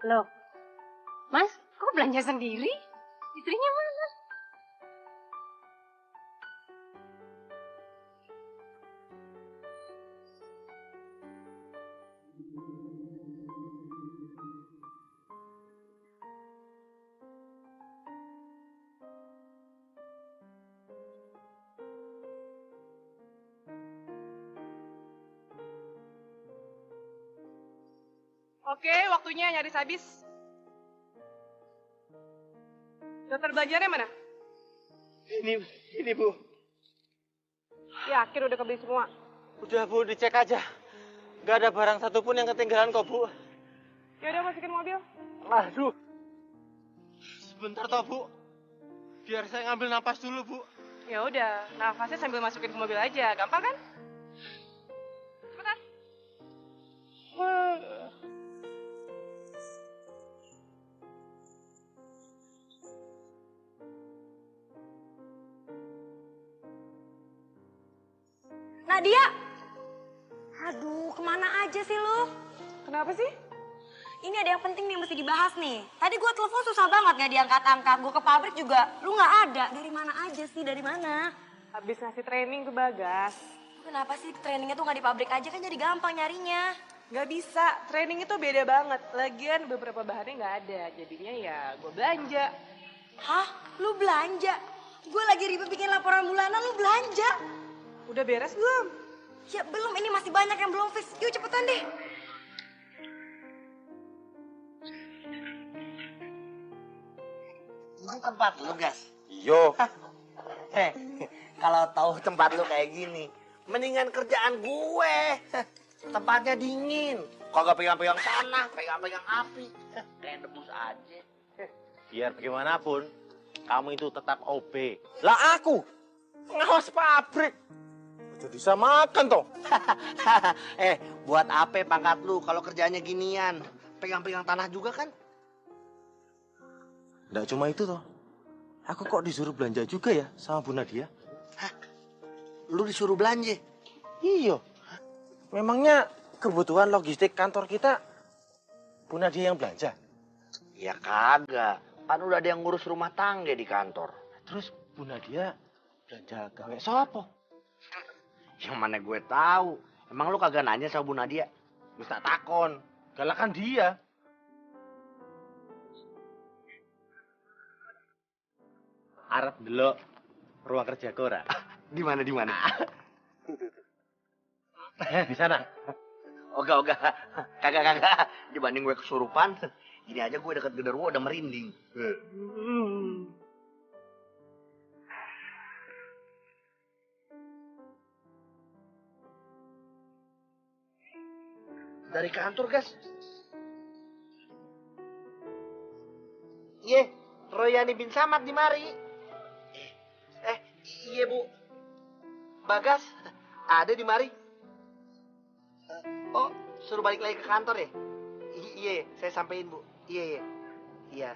Loh, Mas, kok belanja sendiri? Istrinya mana? Oke, waktunya nyaris habis. Daftar belanjanya mana? Ini Bu. Yakin udah kebeli semua? Udah Bu, dicek aja. Gak ada barang satupun yang ketinggalan kok Bu. Ya udah, masukin mobil. Aduh. Sebentar toh Bu. Biar saya ngambil napas dulu Bu. Ya udah, nafasnya sambil masukin ke mobil aja, gampang kan? Cepetan. Nadia! Aduh, kemana aja sih lu? Kenapa sih? Ini ada yang penting nih mesti dibahas nih. Tadi gue telepon susah banget gak diangkat-angkat. Gue ke pabrik juga, lu gak ada. Dari mana aja sih, dari mana? Habis ngasih training ke Bagas. Kenapa sih trainingnya tuh gak di pabrik aja, kan jadi gampang nyarinya. Gak bisa, training itu beda banget. Lagian beberapa bahannya gak ada, jadinya ya gue belanja. Hah? Lu belanja? Gue lagi ribet bikin laporan bulanan, lu belanja? Udah beres belum? Ya belum, ini masih banyak yang belum fix. Yuk cepetan deh. Ini tempat lu, Gas. Iyo. Kalau tahu tempat lu kayak gini, mendingan kerjaan gue. Tempatnya dingin. Kagak pegang-pegang tanah, pegang-pegang api. Kayak debus aja. Biar bagaimanapun, kamu itu tetap OB. Lah aku, pengawas pabrik. Udah bisa makan toh. Buat apa pangkat lu kalau kerjanya ginian? Pegang-pegang tanah juga kan? Nggak cuma itu toh. Aku kok disuruh belanja juga ya sama Bu Nadia? Lu disuruh belanja? Iya. Memangnya kebutuhan logistik kantor kita Bu Nadia yang belanja? Ya kagak, kan udah ada yang ngurus rumah tangga di kantor. Terus Bu Nadia belanja gawe sopo? Yang mana gue tahu. Emang lu kagak nanya sama Bu Nadia? Wis tak takon, galakan dia. Arep ndelok ruang kerja Kora. Di mana di mana? Di sana. Oga. Kagak. Dibanding gue kesurupan, gini aja gue deket genderuwo udah merinding. Dari kantor, Gas. Iya, Royani bin Samad di mari. Iya, Bu. Bagas ada di mari. Oh, suruh balik lagi ke kantor ya? Iya, saya sampein, Bu. Iya.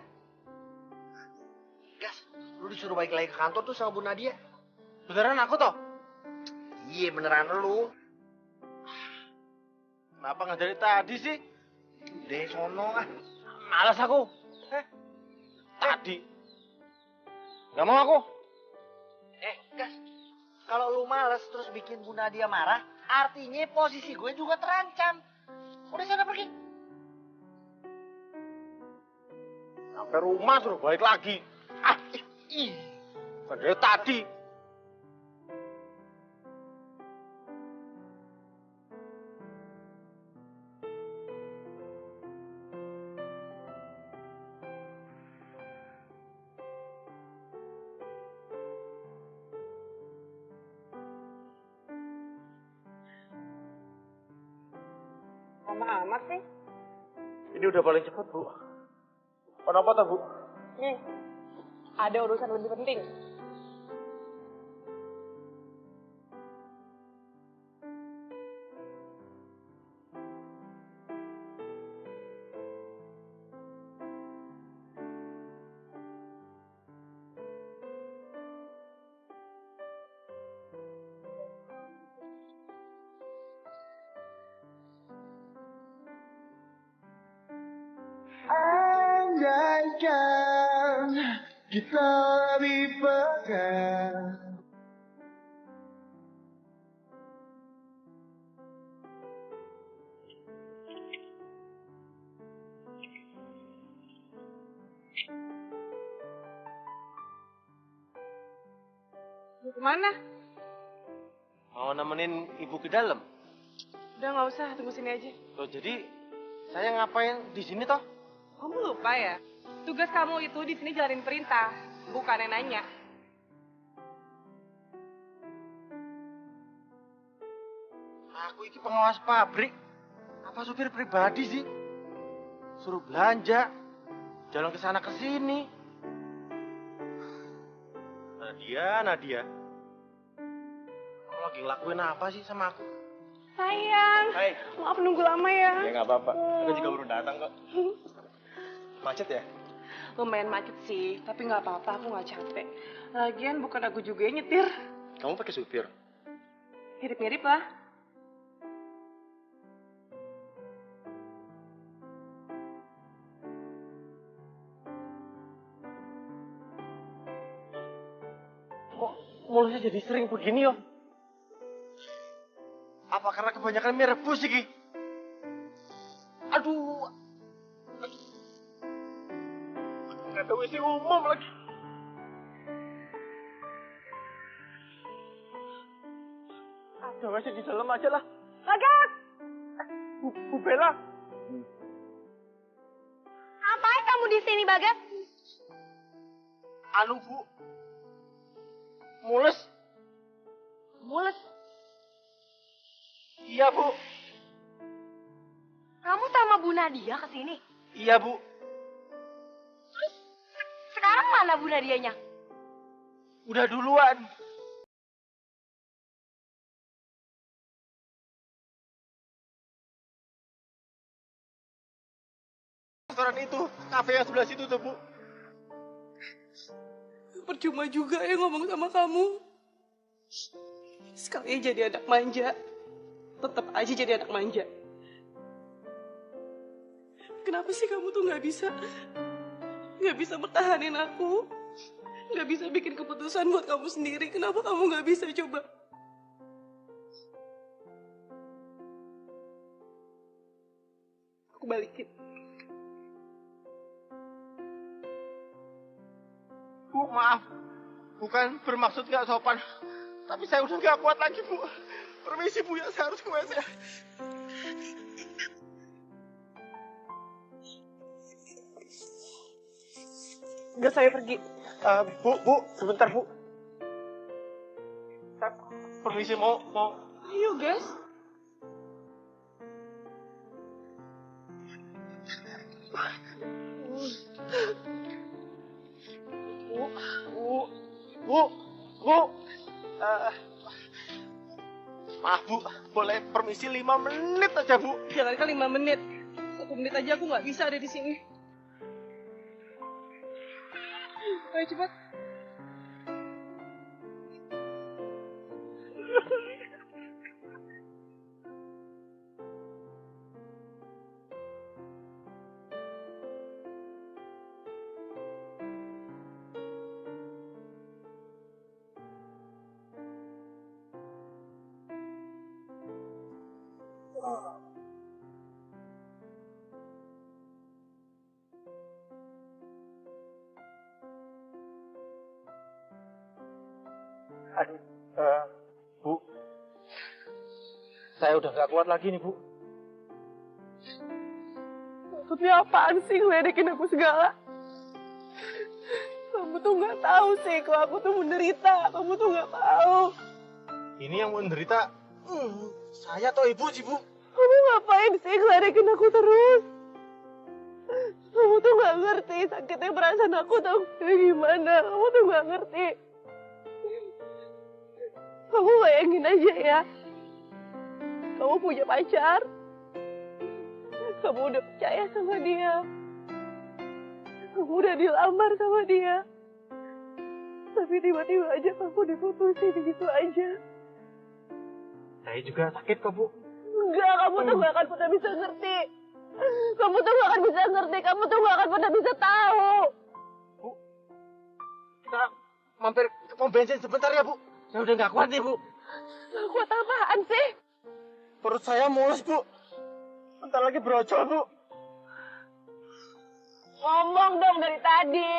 Gas, lu disuruh balik lagi ke kantor tuh sama Bu Nadia. Beneran aku toh? Iya, beneran lu. Kenapa nggak dari tadi sih? Deh, sono ah. Malas aku. Tadi. Gak mau aku. Gas, kalau lu males terus bikin Bu Nadia marah, artinya posisi gue juga terancam. Udah sana pergi. Sampai rumah suruh balik lagi. Kan dari tadi. Lama amat sih. Ini udah paling cepat, Bu. Kenapa tuh, Bu? Nih, ada urusan lebih penting. Andaikan kita lebih pegang. Mau kemana? Mau nemenin Ibu ke dalam? Udah nggak usah, tunggu sini aja. Loh, jadi saya ngapain di sini toh? Kamu lupa ya? Tugas kamu itu di sini jalanin perintah, bukan yang nanya. Aku ini pengawas pabrik. Apa supir pribadi sih? Suruh belanja, jalan ke sana ke sini. Nadia. Kamu lagi ngelakuin apa sih sama aku? Sayang, Hai. maaf nunggu lama ya. Ya nggak apa-apa. Aku juga baru datang kok. Macet ya? Lumayan macet sih, tapi nggak apa-apa, aku nggak capek. Lagian bukan aku juga yang nyetir. Kamu pakai supir? Mirip-mirip lah. Kok mulusnya jadi sering begini yo? Apa karena kebanyakan mie rebus sih, Ki? Aduh. Nggak ada WC umum lagi. Ada WC di dalam aja lah. Bagas! Bu Bella. Ngapain kamu di sini, Bagas? Anu, Bu. Mules. Mules. Iya, Bu. Kamu sama Bu Nadia ke sini? Iya, Bu. Terus sekarang mana Bu Nadianya? Udah duluan. Restoran itu, kafe yang sebelah situ tuh, Bu. Percuma juga ya ngomong sama kamu. Sekali jadi anak manja, tetap aja jadi anak manja. Kenapa sih kamu tuh nggak bisa bertahanin aku? Nggak bisa bikin keputusan buat kamu sendiri. Kenapa kamu nggak bisa coba? Aku balikin. Bu, maaf. Bukan bermaksud nggak sopan. Tapi saya udah nggak kuat lagi, Bu. Permisi, Bu, ya. Saya harus ke WC. Nggak, saya pergi. Bu, sebentar, Bu. Saya permisi, mau. Ayo, guys. Bu. Maaf, Bu. Boleh permisi 5 menit aja, Bu. Jangan kan 5 menit. 1 menit aja aku nggak bisa ada di sini. Ayo cepat. Aduh, Bu. Saya udah nggak kuat lagi nih, Bu. Maksudnya apaan sih ngeledekin aku segala? Kamu tuh nggak tahu sih kalau aku tuh menderita. Kamu tuh nggak tahu. Ini yang menderita saya atau Ibu sih, Bu? Kamu ngapain sih ngeledekin aku terus? Kamu tuh nggak ngerti sakitnya perasaan aku tahu kayak gimana. Kamu tuh nggak ngerti. Kamu bayangin aja ya. Kamu punya pacar. Kamu udah percaya sama dia. Kamu udah dilamar sama dia. Tapi tiba-tiba aja kamu diputusin gitu aja. Saya juga sakit kok, Bu. Enggak, kamu tuh gak akan pernah bisa ngerti. Kamu tuh gak akan bisa ngerti. Kamu tuh gak akan pernah bisa tahu. Bu, kita mampir ke pom bensin sebentar ya, Bu. Saya udah gak kuat nih, Bu. Gak kuat apaan sih? Perut saya mulus, Bu. Bentar lagi brojol, Bu. Ngomong dong dari tadi.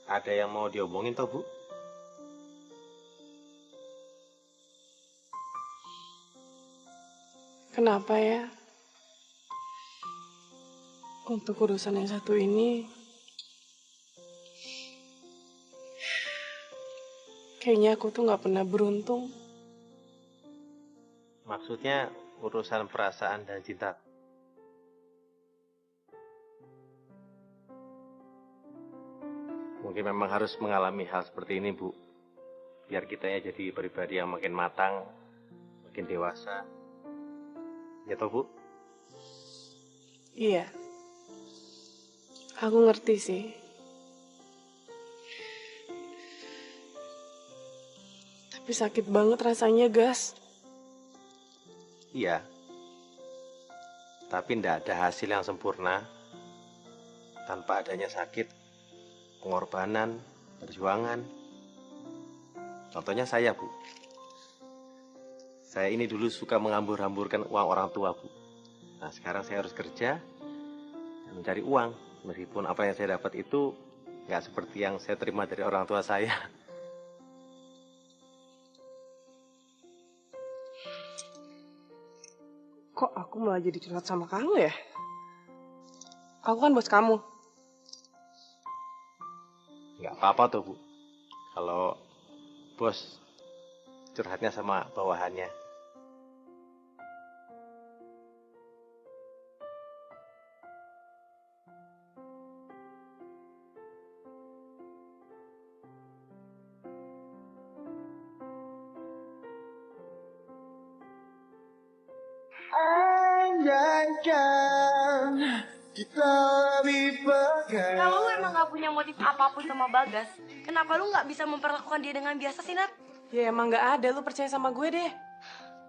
Ada yang mau diomongin toh, Bu? Kenapa ya? Untuk urusan yang satu ini, kayaknya aku tuh gak pernah beruntung. Maksudnya urusan perasaan dan cinta. Mungkin memang harus mengalami hal seperti ini, Bu. Biar kitanya jadi pribadi yang makin matang, makin dewasa. Ya toh, Bu? Iya. Aku ngerti sih. Tapi sakit banget rasanya, Gas. Iya. Tapi ndak ada hasil yang sempurna tanpa adanya sakit, pengorbanan, perjuangan. Contohnya saya, Bu. Saya ini dulu suka menghambur-hamburkan uang orang tua, Bu. Nah, sekarang saya harus kerja dan mencari uang. Meskipun apa yang saya dapat itu nggak seperti yang saya terima dari orang tua saya. Kok aku malah jadi curhat sama kamu ya? Aku kan bos kamu. Nggak apa-apa tuh, Bu. Kalau bos curhatnya sama bawahannya. Anjay, Biarkan kita lebih pegang. Kalau lu emang gak punya motif apapun sama Bagas, kenapa lu gak bisa memperlakukan dia dengan biasa sih, Nat? Ya emang gak ada, lu percaya sama gue deh.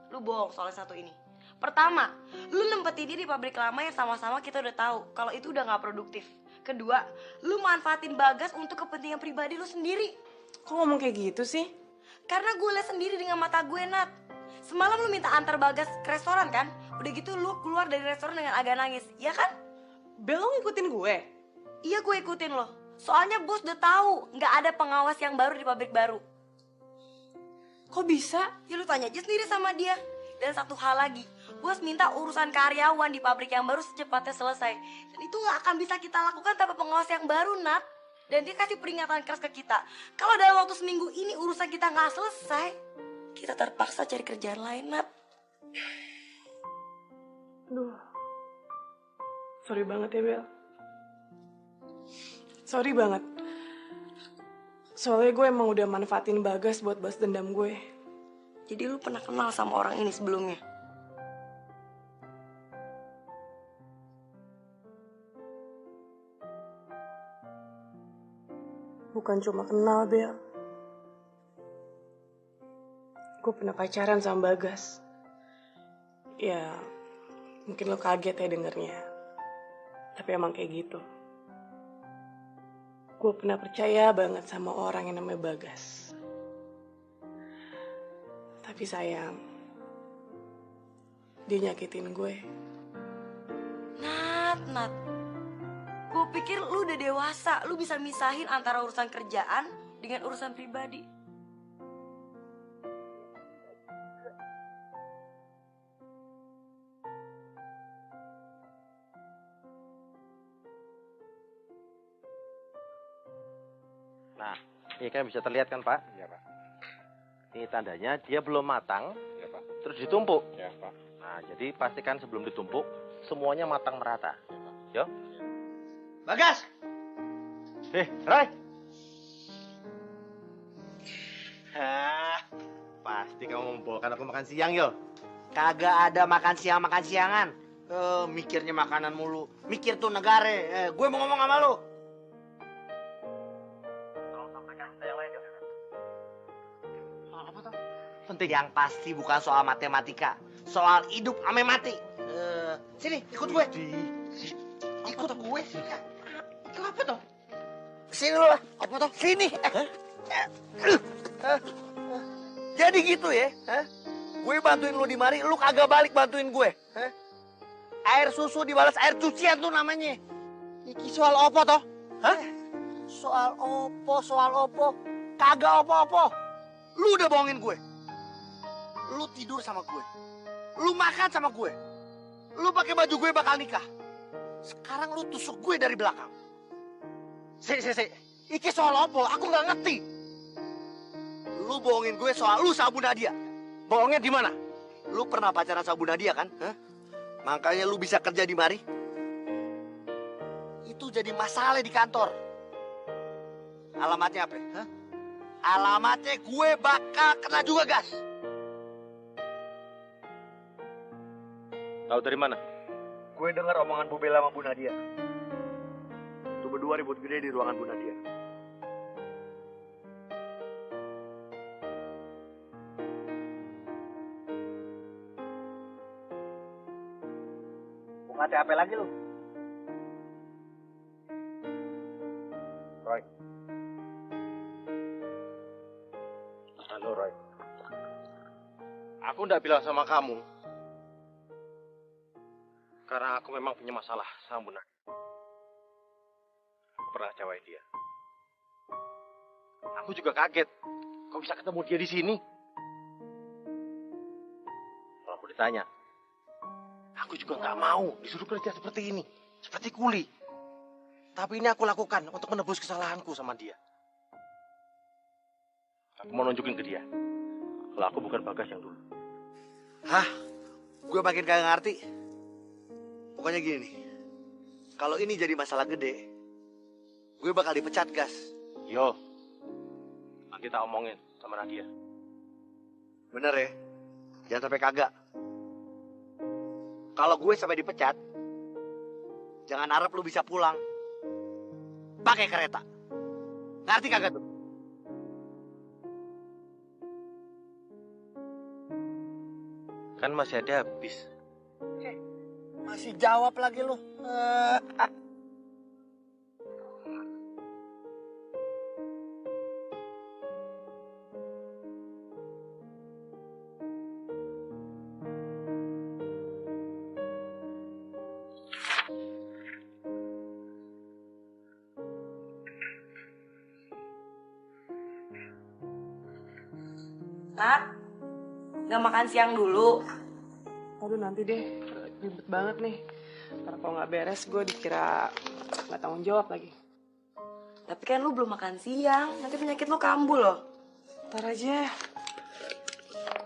Lu bohong soal satu ini. Pertama, lu nempetin dia di pabrik lama yang sama-sama kita udah tahu kalau itu udah gak produktif. Kedua, lu manfaatin Bagas untuk kepentingan pribadi lu sendiri. Kok ngomong kayak gitu sih? Karena gue liat sendiri dengan mata gue, Nat. Semalam lu minta antar Bagas ke restoran kan? Udah gitu lu keluar dari restoran dengan agak nangis, ya kan? Bel, lo ngikutin gue? Iya, gue ikutin lo. Soalnya bos udah tahu nggak ada pengawas yang baru di pabrik baru. Kok bisa? Ya lu tanya aja sendiri sama dia. Dan satu hal lagi, bos minta urusan karyawan di pabrik yang baru secepatnya selesai. Dan itu nggak akan bisa kita lakukan tanpa pengawas yang baru, Nat. Dan dia kasih peringatan keras ke kita. Kalau dalam waktu seminggu ini urusan kita nggak selesai, kita terpaksa cari kerjaan lain, Nat. Duh. Sorry banget ya, Bel. Sorry banget. Soalnya gue emang udah manfaatin Bagas buat balas dendam gue. Jadi lu pernah kenal sama orang ini sebelumnya? Bukan cuma kenal, Bel. Gue pernah pacaran sama Bagas. Ya, mungkin lo kaget ya dengernya. Tapi emang kayak gitu. Gue pernah percaya banget sama orang yang namanya Bagas. Tapi sayang, dia nyakitin gue. Nat. Gue pikir lu udah dewasa, lu bisa misahin antara urusan kerjaan dengan urusan pribadi. Nah, ini kan bisa terlihat kan, Pak? Iya, Pak. Ini tandanya dia belum matang, Iya, Pak. terus ditumpuk. Iya, Pak. Nah, jadi pastikan sebelum ditumpuk, semuanya matang merata. Yo. Bagas! Roy! Hah, pasti kamu membawakan aku makan siang, yo. Kagak ada makan siangan. Mikirnya makanan mulu. Mikir tuh negara. Gue mau ngomong sama lu. Apa tuh? Penting. Yang pasti bukan soal matematika. Soal hidup ame mati. Sini, ikut gue. Ikut gue. Itu apa tuh? Sini lu lah. Apa tuh? Sini. Jadi gitu ya. Gue bantuin lu di mari, lu kagak balik bantuin gue. Air susu dibalas air cucian tuh namanya. Iki soal opo toh? Soal opo. Kagak opo-opo. Lu udah bohongin gue. Lu tidur sama gue. Lu makan sama gue. Lu pakai baju gue bakal nikah. Sekarang lu tusuk gue dari belakang. Iki soal opo? Aku nggak ngerti. Lu bohongin gue soal lu sama Bu Nadia. Bohongnya di mana? Lu pernah pacaran sama Bu Nadia kan? Makanya lu bisa kerja di mari. Itu jadi masalah di kantor. Alamatnya apa? Alamatnya gue bakal kena juga, gas. Tahu dari mana? Gue dengar omongan Bu Bella sama Bu Nadia. Itu berdua ribut gede di ruangan Bu Nadia. Bukan apa lagi lu? Roy. Halo, Roy. Aku nggak bilang sama kamu. Karena aku memang punya masalah sama Bunda. Aku pernah kecewain dia. Aku juga kaget. Kok bisa ketemu dia di sini? Kalau aku ditanya, aku juga nggak mau disuruh kerja seperti ini. Seperti kuli. Tapi ini aku lakukan untuk menebus kesalahanku sama dia. Aku mau nunjukin ke dia. Kalau aku bukan Bagas yang dulu. Hah? Gue makin kagak ngerti. Pokoknya gini nih. Kalau ini jadi masalah gede, gue bakal dipecat, gas. Yo. Nanti kita omongin sama Nadia. Bener ya? Jangan sampai kagak. Kalau gue sampai dipecat, jangan harap lu bisa pulang pakai kereta. Ngerti kagak tuh? Kan masih ada bis. Masih jawab lagi lu. Nat, gak makan siang dulu. Aduh nanti deh, ribet banget nih. Ntar kalau nggak beres gue dikira nggak tanggung jawab lagi. Tapi kan lu belum makan siang, nanti penyakit lu kambuh loh. Ntar aja.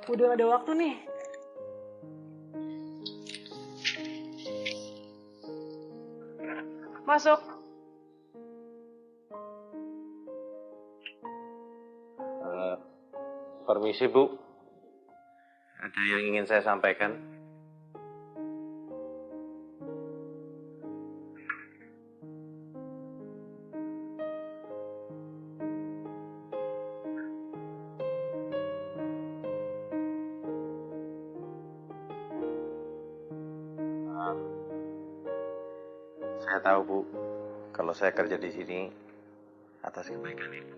Udah ada waktu nih. Masuk. Permisi Bu, ada yang ingin saya sampaikan. Saya tahu Bu, kalau saya kerja di sini atas kebaikan Ibu.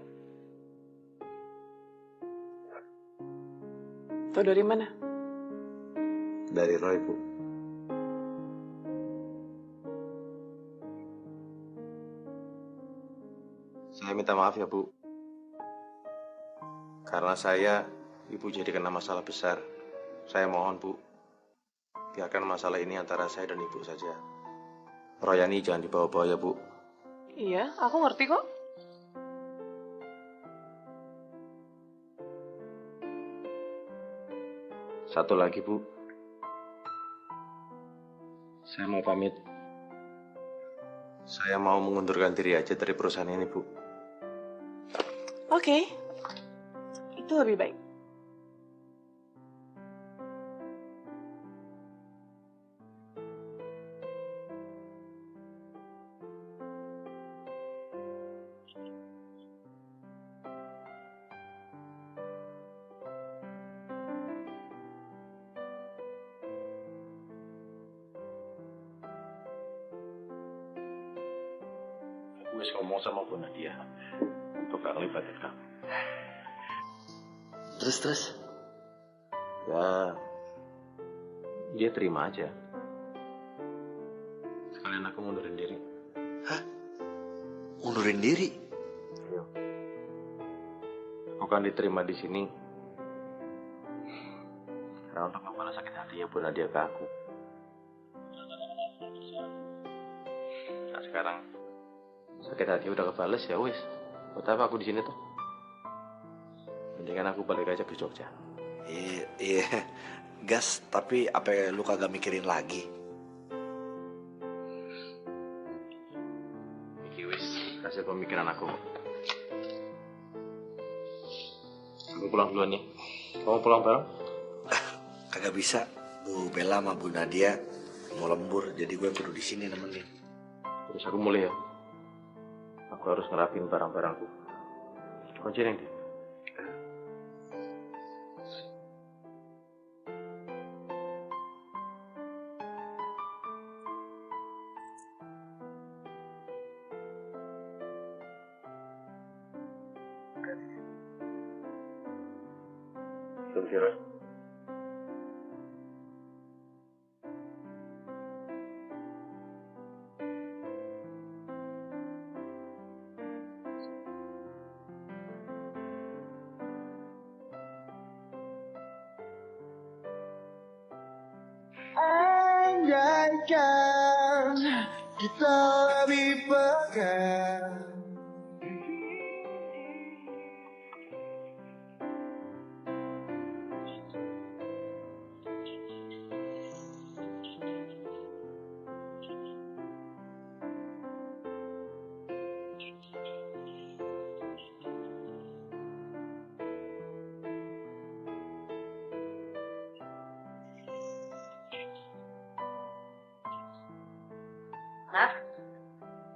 Tahu dari mana? Dari Roy, Bu. Saya minta maaf ya, Bu. Karena saya, Ibu jadi kena masalah besar. Saya mohon, Bu. Biarkan masalah ini antara saya dan Ibu saja. Royani jangan dibawa-bawa ya, Bu. Iya, aku ngerti kok. Satu lagi, Bu. Saya mau pamit. Saya mau mengundurkan diri aja dari perusahaan ini, Bu. Oke. Itu lebih baik. Gue ngomong sama Bu Nadia untuk gak ngelibatin kamu. Terus? Ya, dia terima aja. Sekalian aku mundurin diri. Hah? Mundurin diri? Ayo. Aku kan diterima di sini. Karena untuk membalas sakit hatinya Bu Nadia ke aku. Nah sekarang sakit hati udah kebales ya wis. Buat apa aku di sini tuh? Mendingan aku balik aja ke Jogja. Iya, gas. Tapi apa lu kagak mikirin lagi? Iki wis hasil pemikiran aku. Aku pulang duluan ya. Kamu pulang bareng? Kagak bisa. Bu Bella sama Bu Nadia mau lembur, jadi gue kudu di sini nemenin. Terus aku mulai ya. Aku harus ngerapin barang-barangku. Kunci yang di. Kira. Andaikan kita lebih pekat. Nat?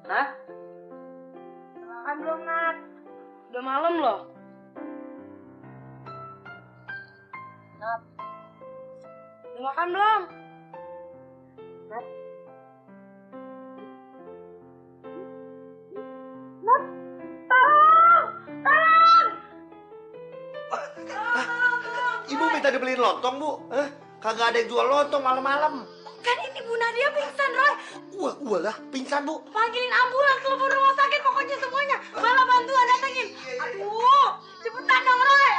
Nat? Makan belum, Nat? Udah malam loh. Nat? Udah makan belum? Nat? Nat? Tolong! Tolong! Ibu minta dibeliin lontong, Bu. Kagak ada yang jual lontong malam-malam. Kan ini Bu Nadia pingsan, Roy. Walah, pingsan, Bu. Panggilin ambulans, telepon rumah sakit, pokoknya semuanya. Bala bantuan datengin. Aduh, cepetan dong, Roy.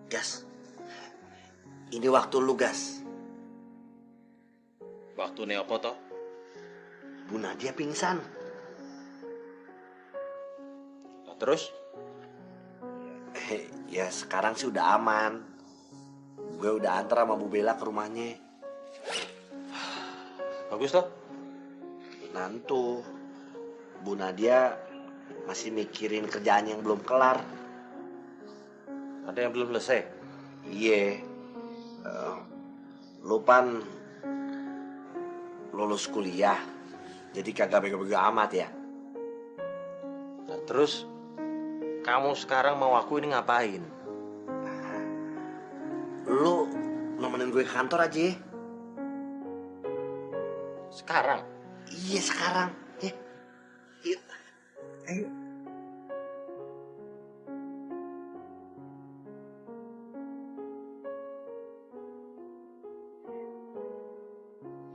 Gas. Ini waktu lu, Gas. Waktu ne apa toh? Bu Nadia pingsan. Nah, terus? Ya sekarang sih udah aman. Gue udah antar sama Bu Bella ke rumahnya. Bagus toh? Nantu Bu Nadia masih mikirin kerjaan yang belum kelar. Ada yang belum selesai? Iya. Lu pan lulus kuliah, jadi kagak bego-bego amat ya. Nah, terus kamu sekarang mau aku ini ngapain? Lu nemenin gue ke kantor aja ya. Sekarang? Iya sekarang. Ya. Yuk. Ayo.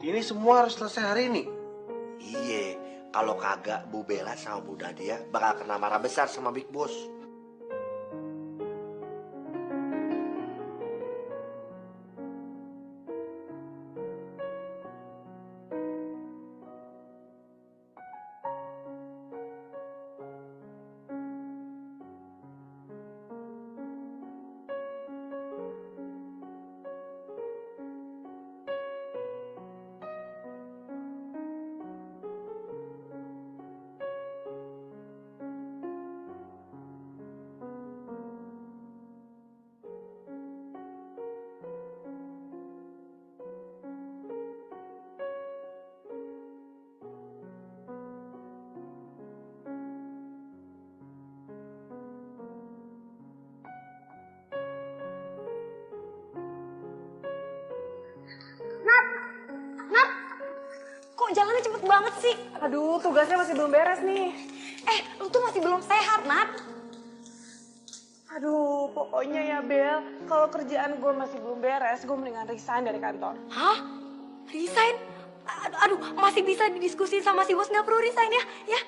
Ini semua harus selesai hari ini? Iya, kalau kagak Bu Bella sama Bu Nadia bakal kena marah besar sama Big Boss. Kok jalannya cepet banget sih? Aduh, tugasnya masih belum beres nih. Lu tuh masih belum sehat, Nat. Aduh, pokoknya ya Bel, kalau kerjaan gue masih belum beres, gue mendingan resign dari kantor. Hah? Resign? Aduh, masih bisa didiskusin sama si bos, nggak perlu resign ya? Ya?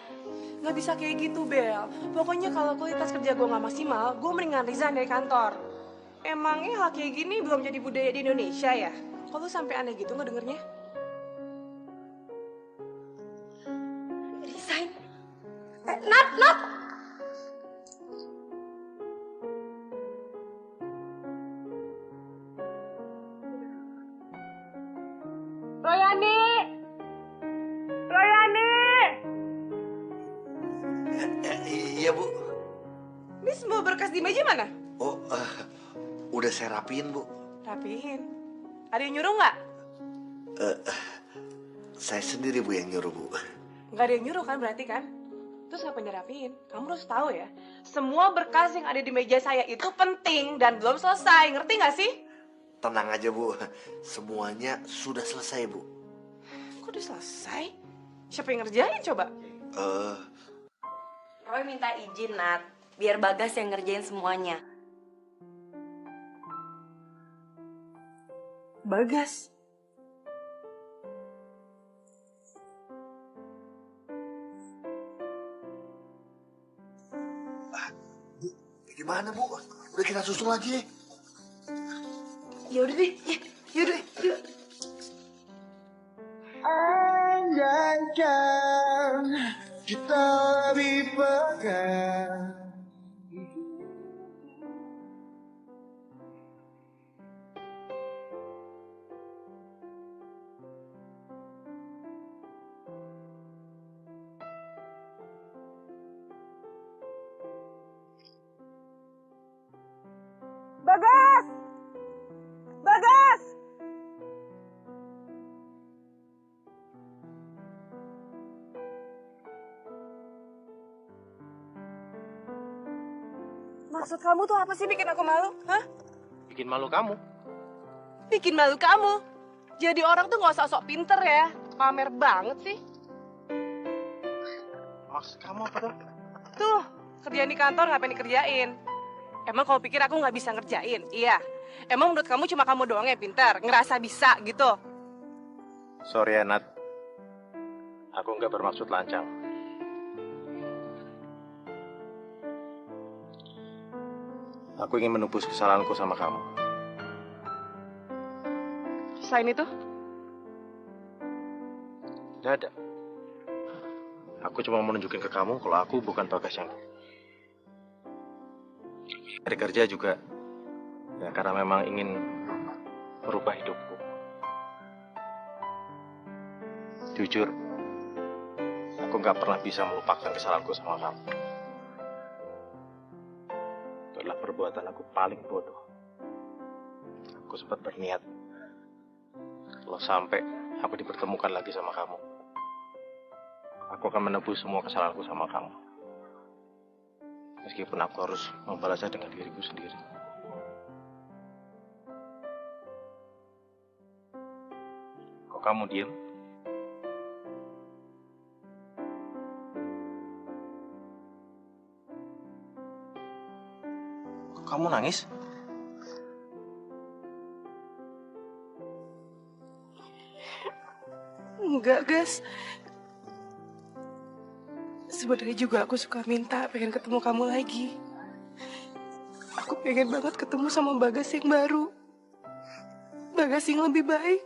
Nggak bisa kayak gitu, Bel. Pokoknya kalau kualitas kerja gue nggak maksimal, gue mendingan resign dari kantor. Emangnya hal kayak gini belum jadi budaya di Indonesia ya? Kok lu sampai aneh gitu ngedengernya? Resign? Nat! Royani! Iya Bu. Ini semua berkas di meja mana? Oh, udah saya rapiin Bu. Rapihin. Ada yang nyuruh nggak? Saya sendiri Bu yang nyuruh Bu. Nggak ada yang nyuruh kan berarti kan? Terus ngapain dirapiin? Kamu harus tahu ya, semua berkas yang ada di meja saya itu penting dan belum selesai, ngerti nggak sih? Tenang aja Bu, semuanya sudah selesai Bu. Kok udah selesai? Siapa yang ngerjain coba? Roy minta izin, Nat. Biar Bagas yang ngerjain semuanya. Bagas? Gimana Bu? Udah kita susul aja. Ya udah deh, ya. Yaudah, yuk. Andaikan kita lebih pegang. Bagas! Bagas! Maksud kamu tuh apa sih bikin aku malu? Hah? Bikin malu kamu? Bikin malu kamu? Jadi orang tuh nggak usah sok pinter ya. Pamer banget sih. Maksud kamu apa tuh? Tuh, kerjaan di kantor ngapain dikerjain? Emang kamu pikir aku nggak bisa ngerjain? Iya. Emang menurut kamu cuma kamu doang yang pintar, ngerasa bisa gitu? Sorry ya, Nat. Aku nggak bermaksud lancang. Aku ingin menebus kesalahanku sama kamu. Selain itu? Nggak ada. Aku cuma mau nunjukin ke kamu kalau aku bukan Bagas yang dari kerja juga. Ya karena memang ingin merubah hidupku. Jujur, aku nggak pernah bisa melupakan kesalahanku sama kamu. Itu adalah perbuatan aku paling bodoh. Aku sempat berniat kalau sampai aku dipertemukan lagi sama kamu, aku akan menebus semua kesalahanku sama kamu. Meskipun aku harus membalasnya dengan diriku sendiri. Kok kamu diam? Kok kamu nangis? Enggak, Gas. Sebenarnya juga aku suka minta pengen ketemu kamu lagi. Aku pengen banget ketemu sama Bagas yang baru. Bagas yang lebih baik.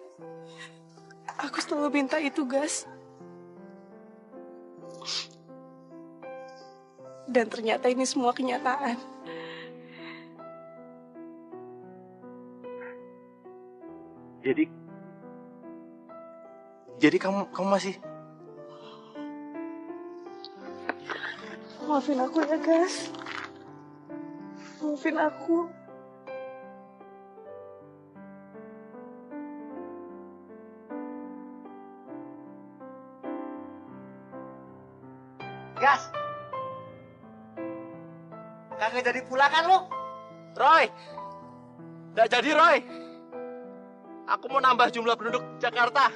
Aku selalu minta itu, Gas. Dan ternyata ini semua kenyataan. Jadi kamu masih... Maafin aku ya, Gas. Maafin aku. Gas. Kagak jadi pulang kan lu? Roy! Nggak jadi, Roy! Aku mau nambah jumlah penduduk Jakarta.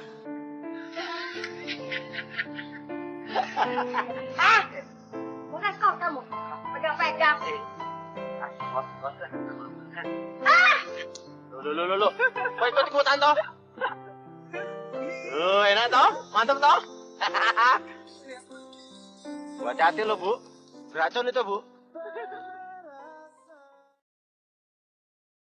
Ah! Bukan kau kamu. Pegang-pegang. Ah! Lu. Kau ikut-ikutan toh? Enak toh? Mantap toh? Hati-hati lo, Bu. Beracun itu, Bu.